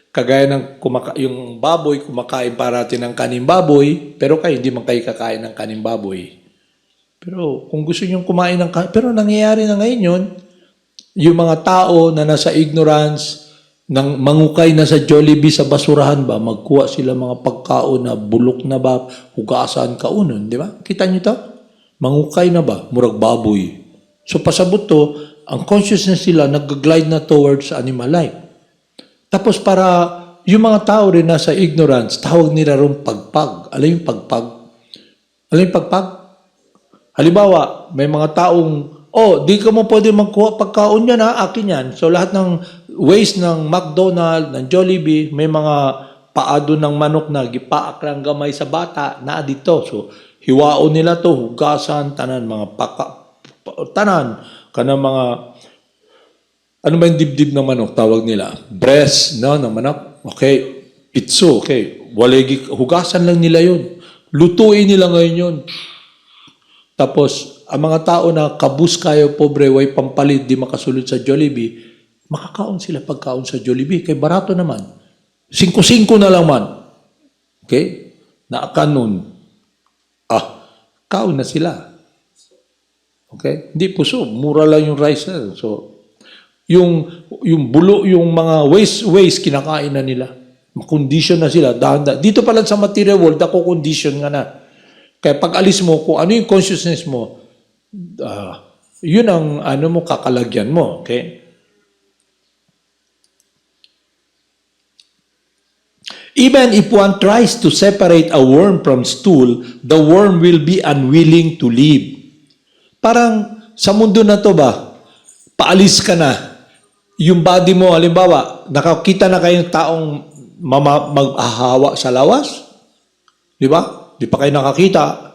Kagaya ng yung baboy, kumakain parati ng kaning baboy, pero kayo hindi man kayo kakain ng kaning baboy. Pero kung gusto nyo kumain ng kanin, pero nangyayari na ngayon yun, yung mga tao na nasa ignorance, nang mangukay na sa Jollibee sa basurahan ba, magkuha sila mga pagkaon na bulok na ba, hugasan kaunon, di ba? Kita nyo to? Mangukay na ba? Murag baboy. So pasabot to, ang consciousness nila nag-glide na towards animal life. Tapos para yung mga tao rin nasa ignorance, tawag nila rin pagpag. Alam yung pagpag? Alam yung pagpag? Halimbawa, may mga taong, di ka mo pwede magkuha pagkaon yan ha, akin yan. So lahat ng waste ng McDonald's, ng Jollibee, may mga paado ng manok na gipaak lang gamay sa bata na dito. So hiwaon nila to, hugasan, tanan, mga tanan, kanang mga, ano ba yung dibdib ng manok, tawag nila? Breast, no, ng manok. Okay, pitso, okay. Hugasan lang nila yun. Lutuin nila ngayon yun. Tapos, ang mga tao na kabus kayo, pobre, way pampalit, di makasulod sa Jollibee, makakaon sila pagkaon sa Jollibee. Kaya barato naman. 5-5 na lang man. Okay? Naakanon. Kaon na sila. Okay? Hindi puso. Mura lang yung rice na. So, yung bulo, yung mga waste, kinakain na nila. Condition na sila. Dito pa lang sa material world, ako condition nga na. Kaya pag alis mo, kung ano yung consciousness mo, yun ang ano mo, kakalagyan mo. Okay? Even if one tries to separate a worm from stool, the worm will be unwilling to leave. Parang sa mundo na to ba, paalis ka na. Yung body mo, halimbawa, nakakita na kayong taong maghahawa sa lawas. Di ba? Di pa kayo nakakita.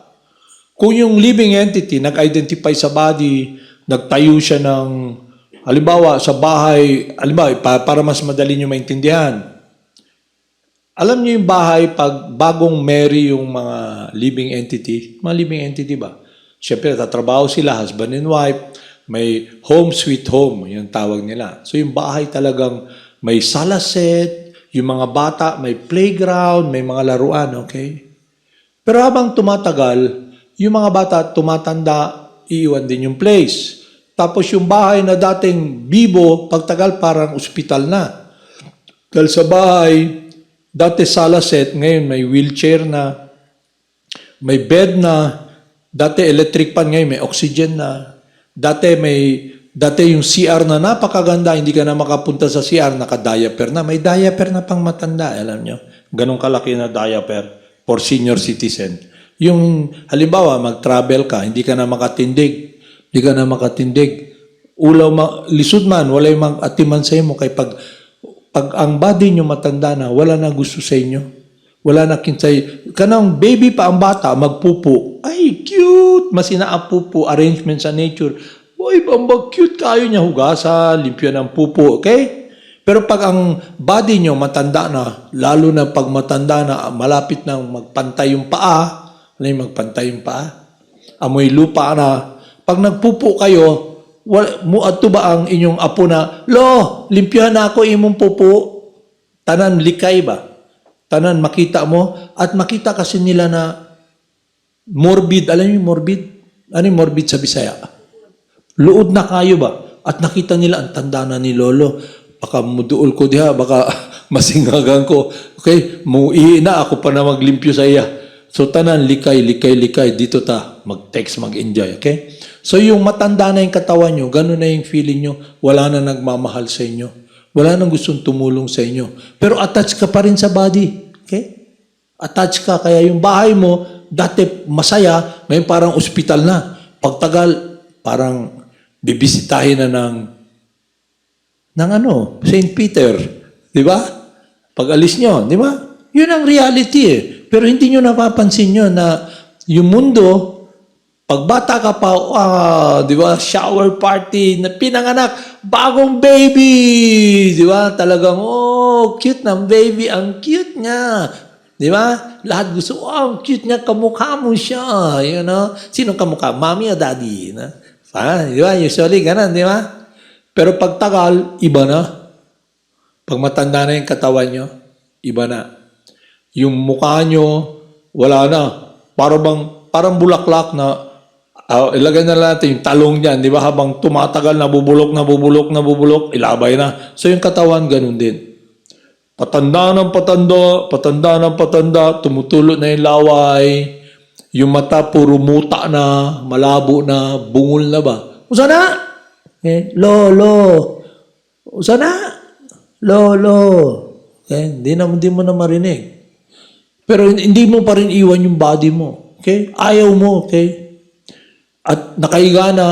Kung yung living entity nag-identify sa body, nagtayo siya ng, halimbawa, sa bahay, halimbawa, para mas madali nyo maintindihan. Alam niyo yung bahay, pag bagong marry yung mga living entity ba? Siyempre, tatrabaho sila, husband and wife, may home sweet home, yung tawag nila. So yung bahay talagang may sala set, yung mga bata, may playground, may mga laruan, okay? Pero habang tumatagal, yung mga bata tumatanda, iiwan din yung place. Tapos yung bahay na dating bibo, pagtagal parang ospital na. Dahil sa bahay, dati sala set, ngayon may wheelchair na, may bed na, dati electric pan, ngayon may oxygen na, dati yung CR na napakaganda, hindi ka na makapunta sa CR, naka-diaper na, may diaper na pang matanda, alam nyo, ganun kalaki na diaper for senior citizen. Yung halimbawa, mag-travel ka, hindi ka na makatindig, lisod man, wala yung mag-atiman sa mo, kaya pag ang body nyo matanda na, wala na gusto sa inyo. Wala na kinsay. Kanang baby pa ang bata, magpupo. Ay, cute! Masina ang pupo, arrangement sa nature. Boy, cute kayo niya, hugasan, limpyo ng pupo, okay? Pero pag ang body nyo matanda na, lalo na pag matanda na, malapit na magpantay yung paa, ano yung magpantay yung paa? Amoy lupa na. Pag nagpupo kayo, mo adto ba ang inyong apo na, lo, limpyahan na ako imong pupo. Tanan likay ba? Tanan makita mo at makita kasi nila na morbid. Alam niyo yung morbid? Ano yung morbid sa Bisaya? Luod na kayo ba? At nakita nila ang tanda na ni lolo. Baka muduol ko diha, baka masingagan ko. Okay, muihi na ako pa na maglimpyo sa iya. So tanan likay dito ta mag-text, mag-enjoy, okay? So yung matanda na yung katawan nyo, ganun na yung feeling nyo, wala na nagmamahal sa inyo. Wala nang gustong tumulong sa inyo. Pero attached ka pa rin sa body. Okay? Attached ka. Kaya yung bahay mo, dati masaya, ngayon parang ospital na. Pagtagal, parang bibisitahin na ng St. Peter. Di ba? Pag alis nyo, di ba? Yun ang reality eh. Pero hindi nyo napapansin nyo na yung mundo, pag bata ka pa, di ba, shower party, na pinanganak, bagong baby, di ba? Talagang, cute ng baby, ang cute niya. Di ba? Lahat gusto, ang cute niya, kamukha mo siya. You know? Sino kamukha? Mommy o daddy? No? Di ba? Usually, ganun, di ba? Pero pag tagal, iba na. Pag matanda na yung katawan nyo, iba na. Yung mukha nyo, wala na. Parang bulaklak na, ilagay na natin yung talong niyan, di ba? Habang tumatagal, nabubulok, ilabay na. So yung katawan, ganun din. Patanda ng patanda, tumutulo na yung laway, yung mata puro muta na, malabo na, bungol na ba? Usa na? Lolo. Usa na? Lolo. Hindi mo na marinig. Pero hindi mo pa rin iwan yung body mo. Okay? Ayaw mo, okay? At nakahiga na,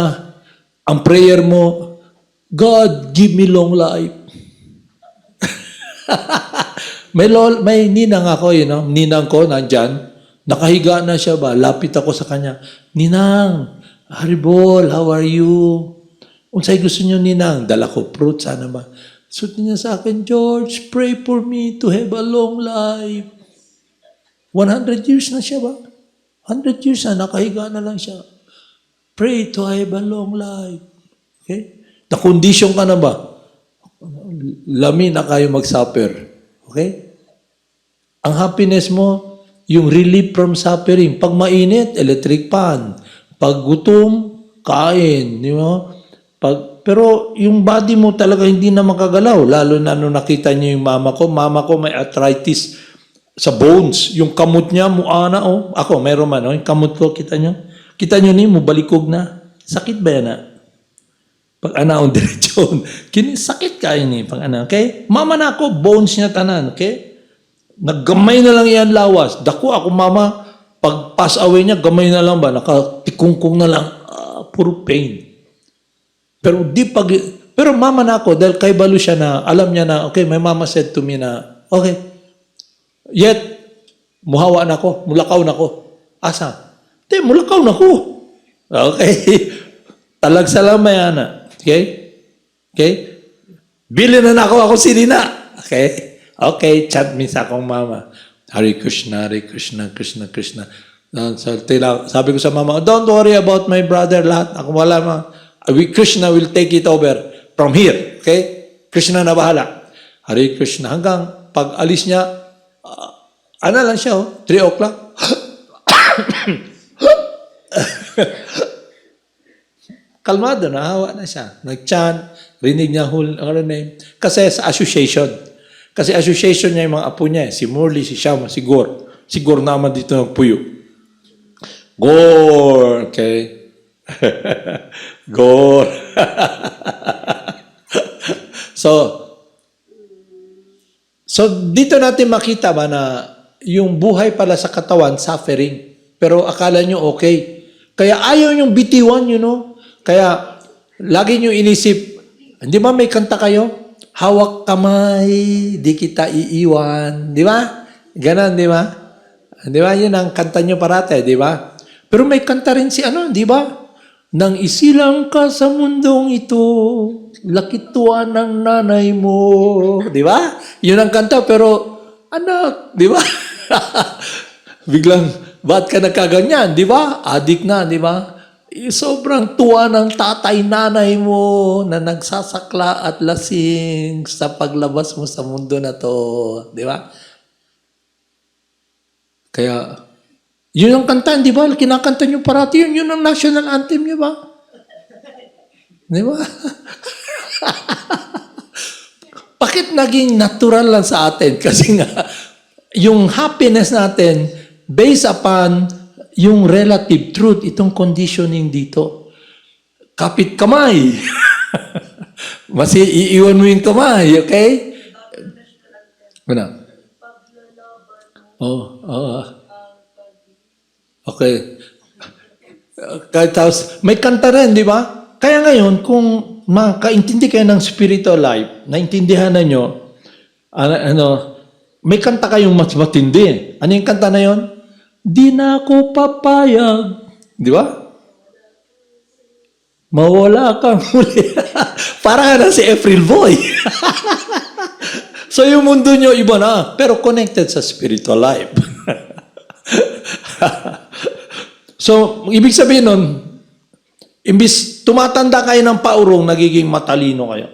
ang prayer mo, God, give me long life. may ninang ako, ninang ko, nandyan. Nakahiga na siya ba? Lapit ako sa kanya. Ninang, Haribol, how are you? Unsay gusto niyo, ninang? Dala ko fruit, sana ba? Suot niya sa akin, George, pray for me to have a long life. 100 years na siya ba? 100 years na, nakahiga na lang siya. Pray to have a long life. Okay? Na-condition ka na ba? Lami na kayo mag-suffer. Okay? Ang happiness mo, yung relief from suffering. Pag mainit, electric fan. Pag gutom, kain. Di ba? Pero yung body mo talaga hindi na makagalaw. Lalo na nung nakita niyo yung mama ko may arthritis sa bones. Yung kamot niya, muana, Ako, meron man, yung kamot ko, kita niyo? Kita niyo ni, mubalikog na. Sakit ba yan, Pag anaon diretsyon. Sakit ka yun, pag ana, okay? Mama na ako, bones niya tanan, okay? Naggamay na lang yan lawas. Dako ako, mama, pag pass away niya, gamay na lang ba? Nakatikungkong na lang. Puro pain. Pero mama na ako, dahil kay balo siya na, alam niya na, okay, my mama said to me na, okay, yet, muhawa na ako, mulakaw na ako. Asa? Mulakaw na ako. Okay? Talagsalam mayana. Okay? Okay? Bili na ako sinina. Okay? Okay, chat me sa akong mama. Hare Krishna, Krishna, Krishna. Sabi ko sa mama, don't worry about my brother, lahat. Ako wala ma. Krishna will take it over from here. Okay? Krishna na bahala. Hare Krishna. Hanggang pag alis niya, ano lang siya, 3 o'clock. Kalmado, nahawa na siya. Nag-chant, rinig niya whole name. Kasi sa association. Kasi association niya yung mga apo niya. Si Morley, si Shama, si Gor. Si Gor naman dito nagpuyo. Gor! Okay? Gor! So, dito natin makita ba na yung buhay pala sa katawan, suffering. Pero akala nyo okay. Kaya ayaw nyong bitiwan, Kaya, lagi nyo inisip, hindi ba may kanta kayo? Hawak kamay, di kita iiwan. Di ba? Ganon, di ba? Di ba? Yun ang kanta nyo parate, di ba? Pero may kanta rin si di ba? Nang isilang ka sa mundong ito, lakituan ng nanay mo. Di ba? Yun ang kanta, pero anak, di ba? Biglang, ba't ka nagkaganyan? Di ba? Adik na, di ba? sobrang tuwa ng tatay, nanay mo na nagsasakla at lasing sa paglabas mo sa mundo na to. Di ba? Kaya, yun ang kanta, di ba? Kinakanta nyo parati yun. Yun ang national anthem nyo ba? Di ba? Bakit naging natural lang sa atin? Kasi nga, yung happiness natin, based upon yung relative truth, itong conditioning dito. Kapit kamay. Mas iiwan mo yung kamay, okay? Ano? Oh. Okay. Tapos, may kanta rin, di ba? Kaya ngayon, kung makaintindi kayo ng spiritual life, naintindihan na nyo, may kanta kayong mas matindi. Ano yung kanta na yon? Di na ako papayag. Di ba? Mawala kang huli. Para na si April Boy. So yung mundo nyo iba na, pero connected sa spiritual life. So, ibig sabihin nun, imbis tumatanda kayo ng paurong, nagiging matalino kayo.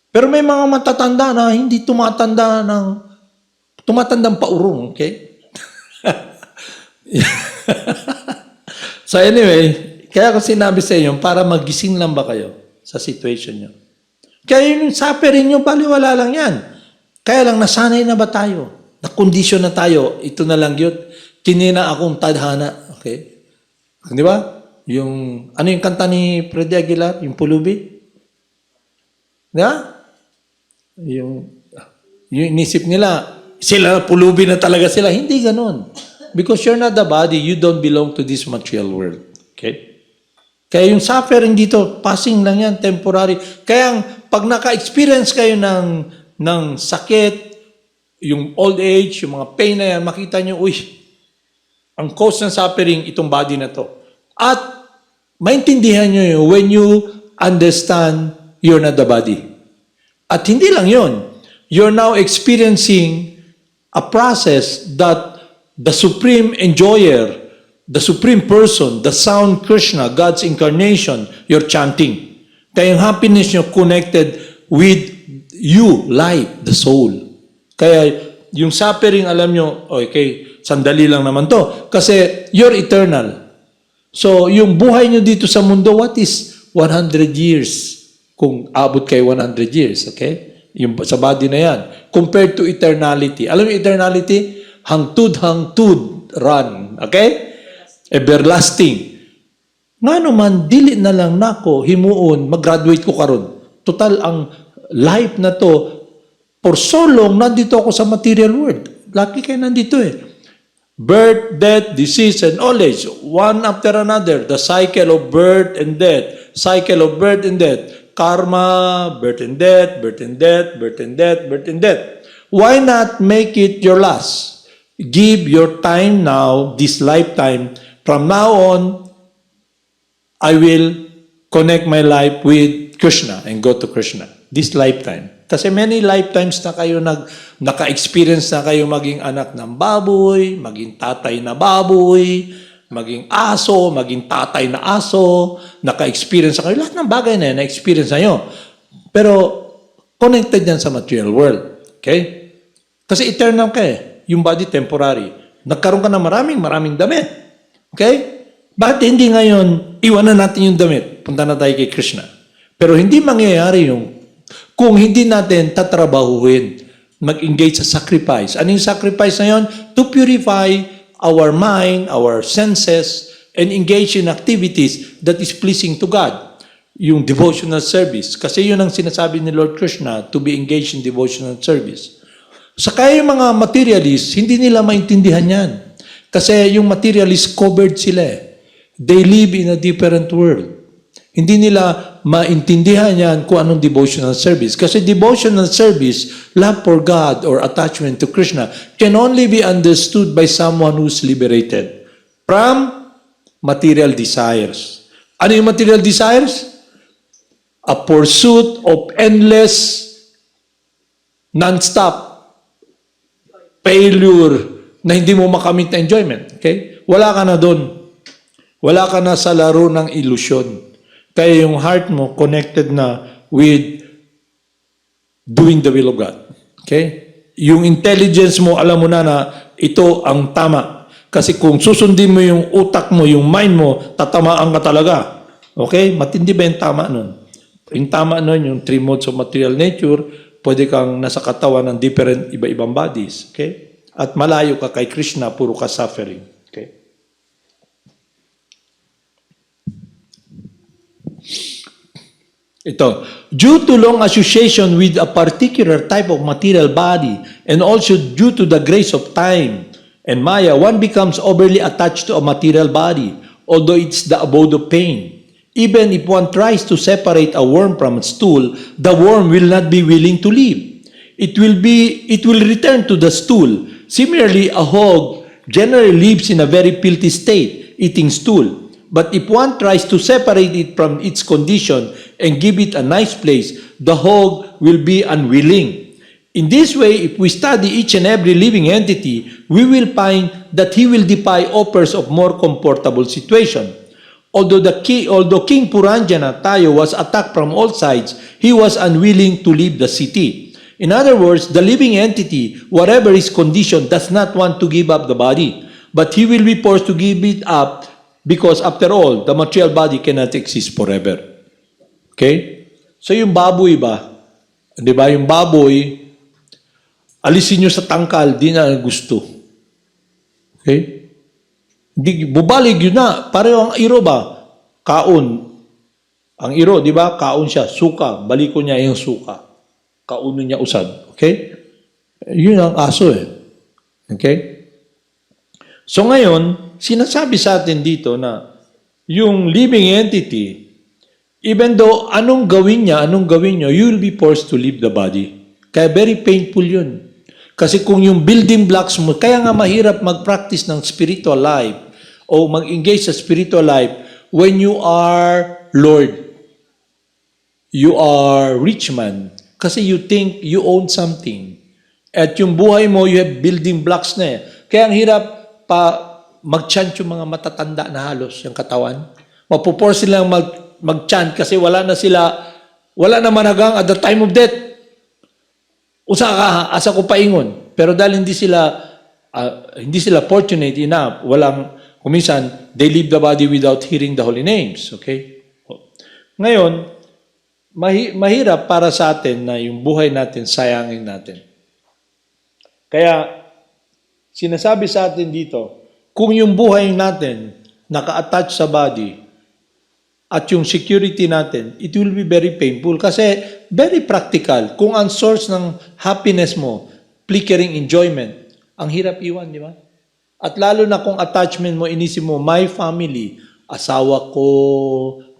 Pero may mga matatanda na hindi tumatandang paurong, okay? So anyway, kaya ko sinabi sa inyo, para magising lang ba kayo sa situation nyo? Kaya yung suffering nyo, baliwala lang yan. Kaya lang, nasanay na ba tayo? Na-condition na tayo. Ito na lang yun. Kinina akong tadhana. Okay? Di ba? Ano yung kanta ni Freddy Aguilar? Yung Pulubi? Di ba? Yung inisip nila, sila, pulubi na talaga sila. Hindi ganun. Because you're not the body, you don't belong to this material world. Okay? Kaya yung suffering dito, passing lang yan, temporary. Kaya pag naka-experience kayo ng sakit, yung old age, yung mga pain na yan, makita nyo, ang cause ng suffering, itong body na to. At maintindihan nyo yun when you understand you're not the body. At hindi lang yun. You're now experiencing a process that the supreme enjoyer, the supreme person, the sound Krishna, God's incarnation, you're chanting. Kaya yung happiness nyo connected with you, life, the soul. Kaya yung suffering, alam nyo, okay, sandali lang naman to. Kasi you're eternal. So yung buhay nyo dito sa mundo, what is 100 years? Kung abot kayo 100 years, okay? Yung sa body na yan. Compared to eternality. Alam mo eternality? Hangtud, run. Okay? Everlasting. Nga naman, dili na lang nako, himuon, mag-graduate ko karon. Total, ang life na to, for so long, nandito ako sa material world. Lucky kayo nandito eh. Birth, death, disease, and old age. One after another. The cycle of birth and death. Cycle of birth and death. Karma, birth and death, birth and death, birth and death, birth and death. Why not make it your last? Give your time now, this lifetime. From now on, I will connect my life with Krishna and go to Krishna. This lifetime. Kasi many lifetimes na kayo naka-experience na kayo maging anak ng baboy, maging tatay na baboy, maging aso, maging tatay na aso, naka-experience na kayo. Lahat ng bagay na yan, na-experience na yun. Pero connected yan sa material world. Okay? Kasi eternal ka eh. Yung body temporary. Nagkaroon ka ng maraming damit. Okay? Bakit hindi ngayon, iwanan natin yung damit, punta na tayo kay Krishna. Pero hindi mangyayari yung kung hindi natin tatrabahuin, mag-engage sa sacrifice. Ano yung sacrifice na yun? To purify our mind, our senses, and engage in activities that is pleasing to God. Yung devotional service. Kasi yun ang sinasabi ni Lord Krishna, to be engaged in devotional service. Sa kaya yung mga materialists, hindi nila maintindihan yan. Kasi yung materialists covered sila eh. They live in a different world. Hindi nila maintindihan yan kung anong devotional service. Kasi devotional service, love for God or attachment to Krishna, can only be understood by someone who's liberated from material desires. Ano yung material desires? A pursuit of endless, non-stop failure na hindi mo makamit na enjoyment. Okay? Wala ka na doon. Wala ka na sa laro ng ilusyon. Kaya yung heart mo connected na with doing the will of God. Okay? Yung intelligence mo, alam mo na ito ang tama. Kasi kung susundin mo yung utak mo, yung mind mo, tatamaan ka talaga. Okay? Matindi ba yung tama nun? Yung tama nun, yung three modes of material nature, pwede kang nasa katawan ng different iba-ibang bodies. Okay? At malayo ka kay Krishna, puro ka suffering. Okay? Ito, due to long association with a particular type of material body and also due to the grace of time and Maya, one becomes overly attached to a material body, although it's the abode of pain. Even if one tries to separate a worm from a stool, the worm will not be willing to leave. It will return to the stool. Similarly, a hog generally lives in a very filthy state, eating stool. But if one tries to separate it from its condition and give it a nice place, the hog will be unwilling. In this way, if we study each and every living entity, we will find that he will defy offers of more comfortable situation. Although King Puranjana Tayo was attacked from all sides, he was unwilling to leave the city. In other words, the living entity, whatever his condition, does not want to give up the body, but he will be forced to give it up because after all, the material body cannot exist forever. Okay? So yung baboy ba? Di ba? Yung baboy, alisin nyo sa tangkal, di na gusto. Okay? Bubalig yun na. Pareho ang iro ba? Kaon. Ang iro, di ba? Kaon siya. Suka. Baliko niya yung suka. Kauno niya usad. Okay? Yun ang aso eh. Okay? So ngayon, sinasabi sa atin dito na yung living entity, even though anong gawin nyo, you will be forced to leave the body. Kaya very painful yun. Kasi kung yung building blocks mo, kaya nga mahirap mag-practice ng spiritual life o mag-engage sa spiritual life when you are Lord. You are rich man. Kasi you think you own something. At yung buhay mo, you have building blocks na eh. Kaya ang hirap mag-chant yung mga matatanda na halos, yung katawan. Mapupor silang mag-chant kasi wala na managang at the time of death. Usa ka, asa ko paingon. Pero dahil hindi sila fortunate enough, kuminsan, they leave the body without hearing the holy names. Okay? Ngayon, mahirap para sa atin na yung buhay natin, sayangin natin. Kaya, sinasabi sa atin dito, kung yung buhay natin naka-attach sa body at yung security natin, it will be very painful kasi very practical. Kung ang source ng happiness mo, flickering enjoyment, ang hirap iwan, di ba? At lalo na kung attachment mo, inisip mo, my family, asawa ko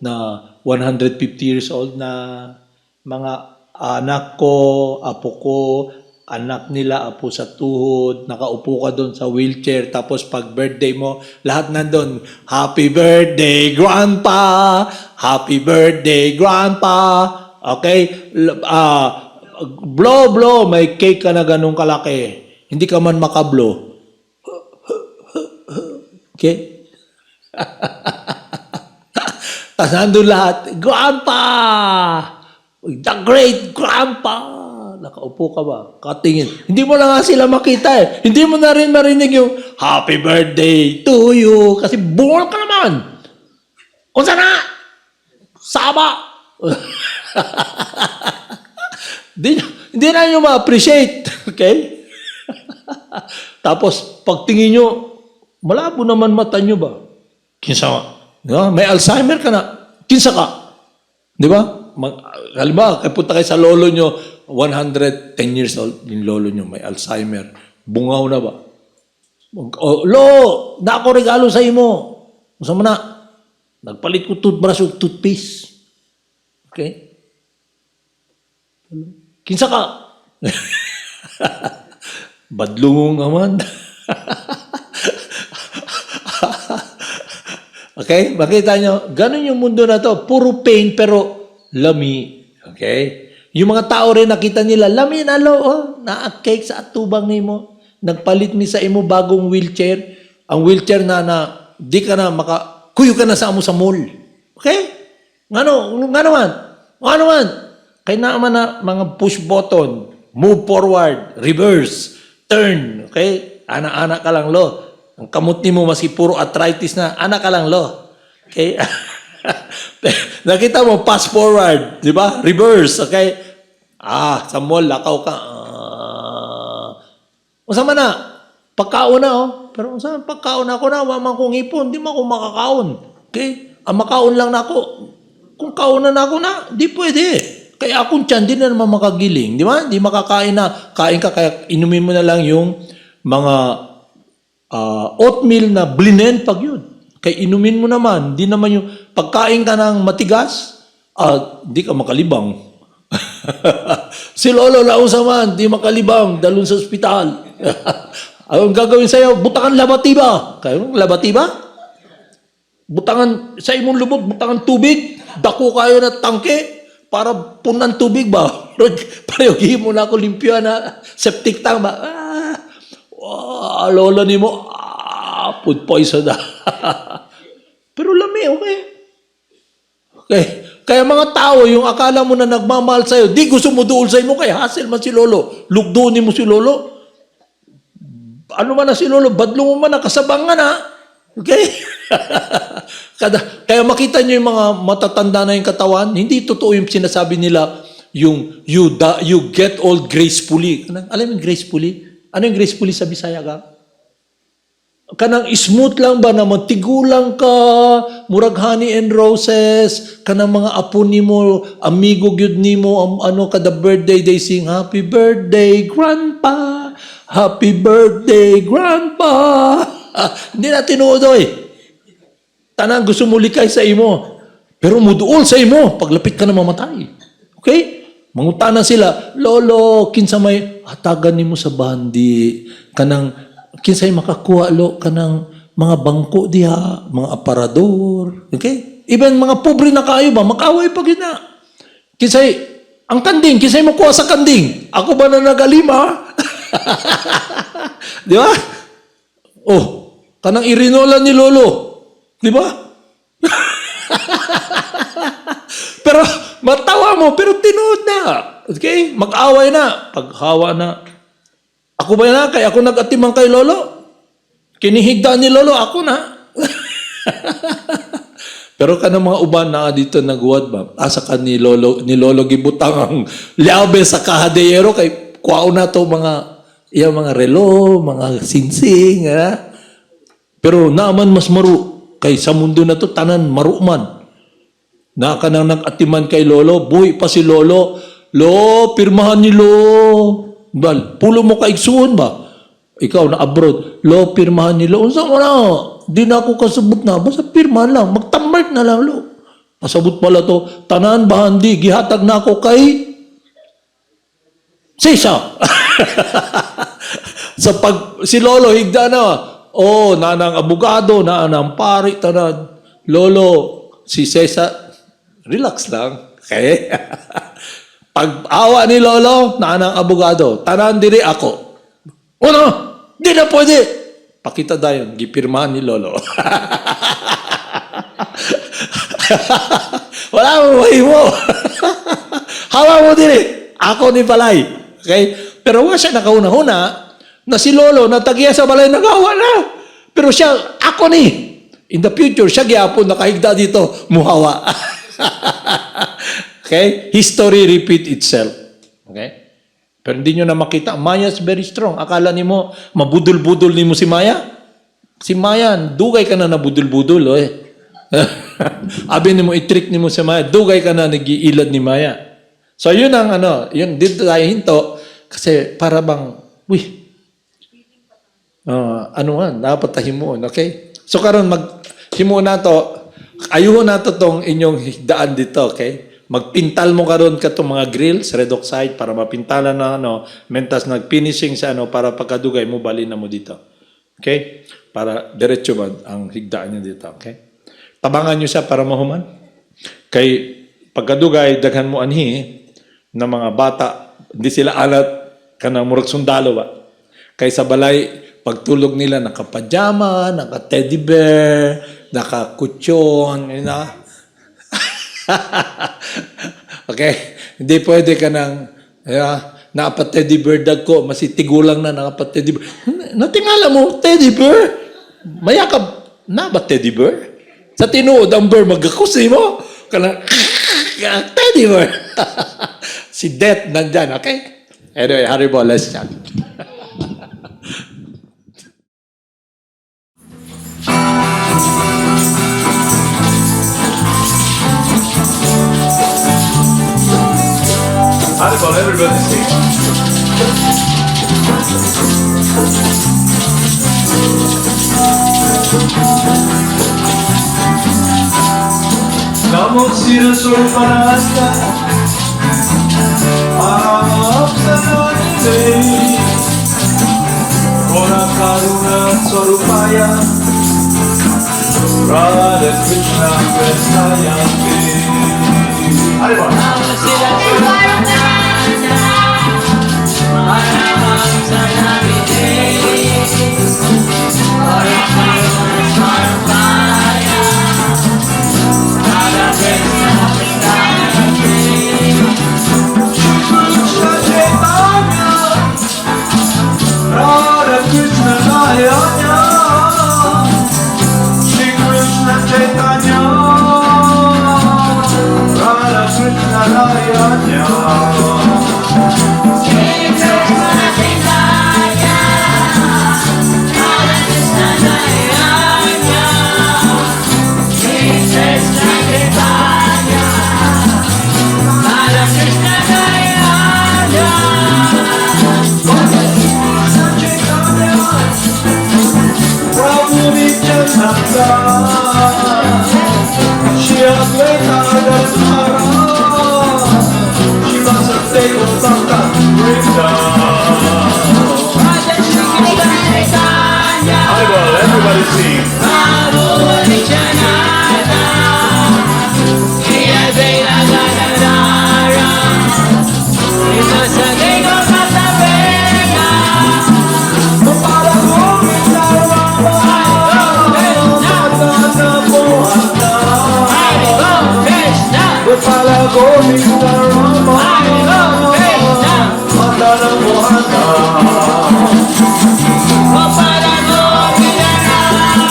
na 150 years old na, mga anak ko, apo ko, anak nila, apo sa tuhod, nakaupo ka doon sa wheelchair, tapos pag birthday mo, lahat nandun, happy birthday, grandpa! Happy birthday, grandpa! Okay? Blow, may cake ka na ganun kalaki. Hindi ka man makablow. Okay? Tapos nandun lahat, grandpa! The great grandpa! Nakaupo ka ba? Katingin. Hindi mo na nga sila makita eh. Hindi mo na rin marinig yung happy birthday to you. Kasi bungol ka naman. Unsa na? Saba! Hindi na nyo ma-appreciate. Okay? Tapos, pagtingin nyo, malabo naman mata nyo ba? Kinsa ka? No? May Alzheimer ka na. Kinsa ka? Di ba? Halimbawa, punta kayo sa lolo nyo, 110 years old, yung lolo nyo, may Alzheimer. Bungaw na ba? Lo, na ako regalo sa imo. Masama na. Nagpalit ko toothbrush o toothpaste. Okay? Kinsa ka? Badlungong naman. Okay? Makita nyo, ganun yung mundo na to. Puro pain, pero lami. Okay? Yung mga tao rin nakita nila, lami na lo, na-cake sa atubang nimo. Nagpalit mi sa imo bagong wheelchair. Ang wheelchair na di ka na kuyo ka na sa amo sa mall. Okay? Nga naman. Kaya naman na mga push button, move forward, reverse, turn. Okay? Ana-ana ka lang, lo. Ang kamot ni mo, maski puro arthritis na, ana ka lang, lo. Okay? Nakita mo, pass forward, di ba? Reverse, okay? Sa mall, lakaw ka. Masama na. Pagkaon na, oh. Pero saan pagkaon ako na, waman kong ipon, di mo ako makakaon. Okay? Ang makaon lang na ako. Kung kaunan na ako na, di pwede. Kaya akong tiyan, di na naman makagiling. Di ba? Di makakain na. Kain ka, kaya inumin mo na lang yung mga oatmeal na blend pag yun. Kaya inumin mo naman. Di naman yung pagkain ka ng matigas, di ka makalibang. Si Lolo Lausaman, di makalibang, dalun sa ospital. Ang gagawin sa'yo, butangan labatiba. Kayo, labatiba? Butangan, sa imong lubot, butangan tubig. Dako kayo na tangke para punan tubig ba? Parehugin mo na ako limpyo na septic tank ba? Lolo ni mo, food poison na. Pero lami, okay. Okay. Kaya mga tao, yung akala mo na nagmamahal sa'yo, di gusto mo doon sa'yo mo, kaya hassle man si Lolo. Lugdunin mo si Lolo. Ano man na si Lolo, badlo mo man na, kasabang nga na. Okay? Kaya makita nyo yung mga matatanda na yung katawan, hindi totoo yung sinasabi nila, yung you get old gracefully. Alam mo yung gracefully? Ano yung gracefully sa Bisaya ka? Kanang smooth lang ba naman, tigulang ka, murag honey and roses, kanang mga apo ni mo, amigo gyud ni mo, kada birthday, they sing, Happy Birthday, Grandpa! Happy Birthday, Grandpa! Hindi na tinuodoy. Tanang gusto mo likay sa imo. Pero muduol sa imo, paglapit ka na mamatay. Okay? Mangutana sila, Lolo, kinsa may hatagan nimo sa bandi, kanang kinsay makakuha lo kanang mga bangko diha, mga aparador, okay? Even mga pobre na kayo ba, makaway pa gina. Kinsay, ang kanding, kinsay makuha sa kanding? Ako ba na nagalima? Di ba? Kanang irinola ni Lolo. Di ba? Pero, matawa mo, pero tinood na. Okay? Mag-away na. Paghawa na. Ako ba na? Kaya ako nag-atimang kay Lolo? Kinihigda ni Lolo, ako na. Pero ka mga uban na dito nagwad ba? Asa ka ni Lolo gibutang ang liabe sa kahadeyero kay kuwao na to mga relo, mga sinsing. Pero naaman mas maru. Kay sa mundo na to, tanan maruman. Na ka nang nag-atiman kay Lolo, buhay pa si Lolo. Lo, pirmahan ni Lo. Pulo mo kaigsuon ba? Ikaw na abroad. Lo, pirmahan nila. Unsa mo na? Di na ako kasabot na. Basta pirmahan lang. Magtamart na lang, lo. Pasabot pala to. Tanan, bahandi. Gihatag na ako kay Sisa. Si Lolo, higda na. Nanang abogado, nanang pari, tanan. Lolo, si Sisa, relax lang. Okay? Pag-awa ni Lolo, nanang abogado, tanan diri ako. Di na pwede. Pakita dayon, gipirmahan ni Lolo. Wala mo mahimo. Hawa mo diri. Ako ni Balay. Okay? Pero wala siya nakauna-huna na si Lolo natagiya sa Balay, nagawa na. Pero siya, ako ni. In the future, siya gyapon nakahigda dito, muhawa. Okay? History repeat itself. Okay? Pero hindi nyo na makita. Maya is very strong. Akala ni mo, mabudol-budol ni mo si Maya? Si Maya, dugay ka na nabudol-budol. Abi ni mo, i-trick ni mo si Maya. Dugay ka na nag-iilad ni Maya. So, yun ang yun, dito tayo hinto. Kasi para bang, dapat tahimuon. Okay? So, karon himuon na to. Ayuhon na to tong inyong higdaan dito. Okay? Magpintal mo karon ka itong mga grills, red oxide, para mapintalan na mentas nag-finishing sa para pagkadugay mo, bali na mo dito. Okay? Para diretso ba ang higdaan nyo dito. Okay? Tabangan nyo siya para mahuman. Kay pagkadugay, daghan mo anhi na mga bata, hindi sila alat ka na murag sundalo ba? Kay sa balay, pagtulog nila naka-pajama, naka-teddy bear, naka-kutsyon, you know? Okay? Hindi pwede ka ng, naka-teddy bear dag ko, masitigulang na naka-teddy bear. Natingala mo, teddy bear? Mayakap, na ba teddy bear? Sa tinuod ang bear, magakusi mo. Kanang, teddy bear. Si Death nandyan, okay? Anyway, Haribo, let's chat. Haribo, everybody sing. Namo Sira Surpanasta Apsananile Kona Karuna Swarupaya Radha Krishna Prestayante Haribo. Namo Sira Surpananda Mahamam Saranamite Ora Karuna Swarupaya Radha Krishna Prestayante Krishna Chaitanya Radha Krishna Nayanya Shri Krishna Chaitanya Radha Krishna Nayanya Prabhu Nityananda Shri Advaita Gadadhara Shiva Sateva Bhakta Vrinda Haribo, everybody sing. Gopala Govinda Rama Madana Mohana Gopala Govinda Rama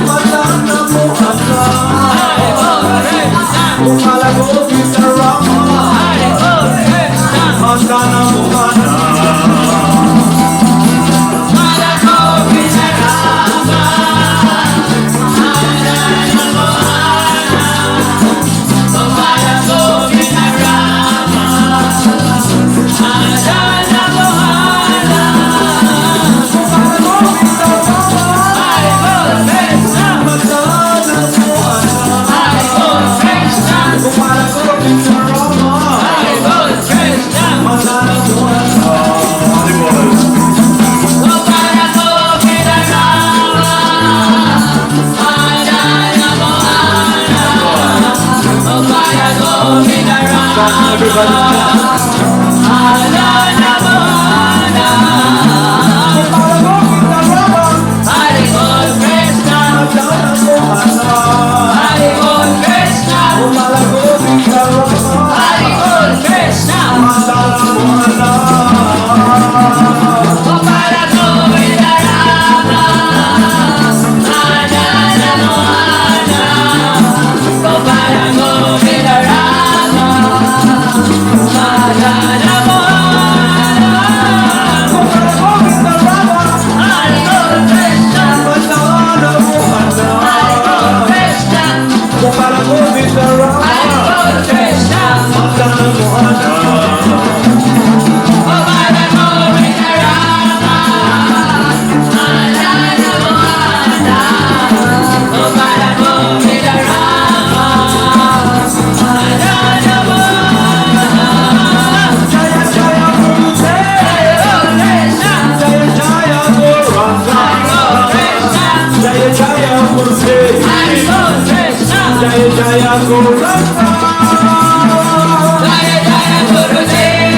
Madana Mohana Gopala Govinda Rama Madana Mohana Golgotha. Jaya Jaya Gurudev,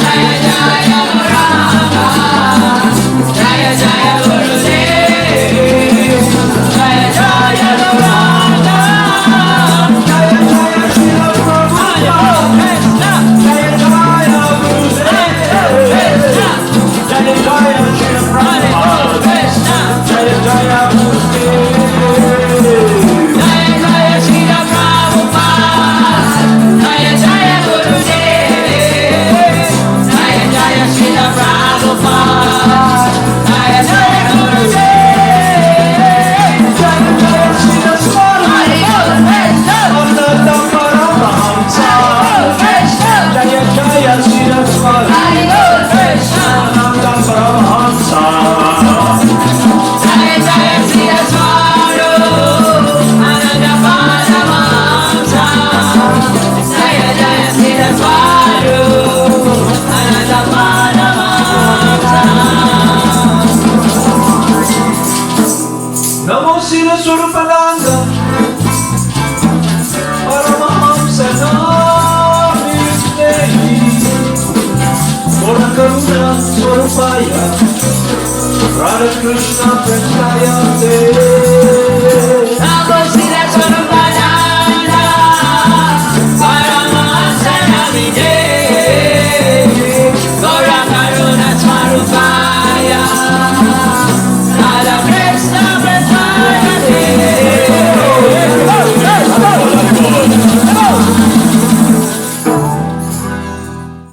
Jaya Jaya Rama, Jaya Jaya Gurudev, Jaya Jaya Rama, Jaya Jaya Srila Prabhupada. Krishna, Jaya Jaya Gurudev. Jaya Jaya Srila Prabhupada. Krishna, Jaya Jaya Gurudev. Jaya Jaya Srila Prabhupada, Jaya Jaya Gurudev, Jaya Jaya Srila Prabhupada, Jaya Jaya Gurudev, Jaya Jaya Srila Swami. Krishna, Ananda Paramahamsa. Krishna, Jaya Jaya Srila Swami. Krishna, Ananda Paramahamsa. Jaya Jaya Srila Swaru, Ananda Paramahamsa, Jaya Jaya Srila Swaru, Ananda Paramahamsa. Namo Sila Swarupananda Paramahamsa Namaste Purna Karuna Swarupaya Radha Krishna Prachayate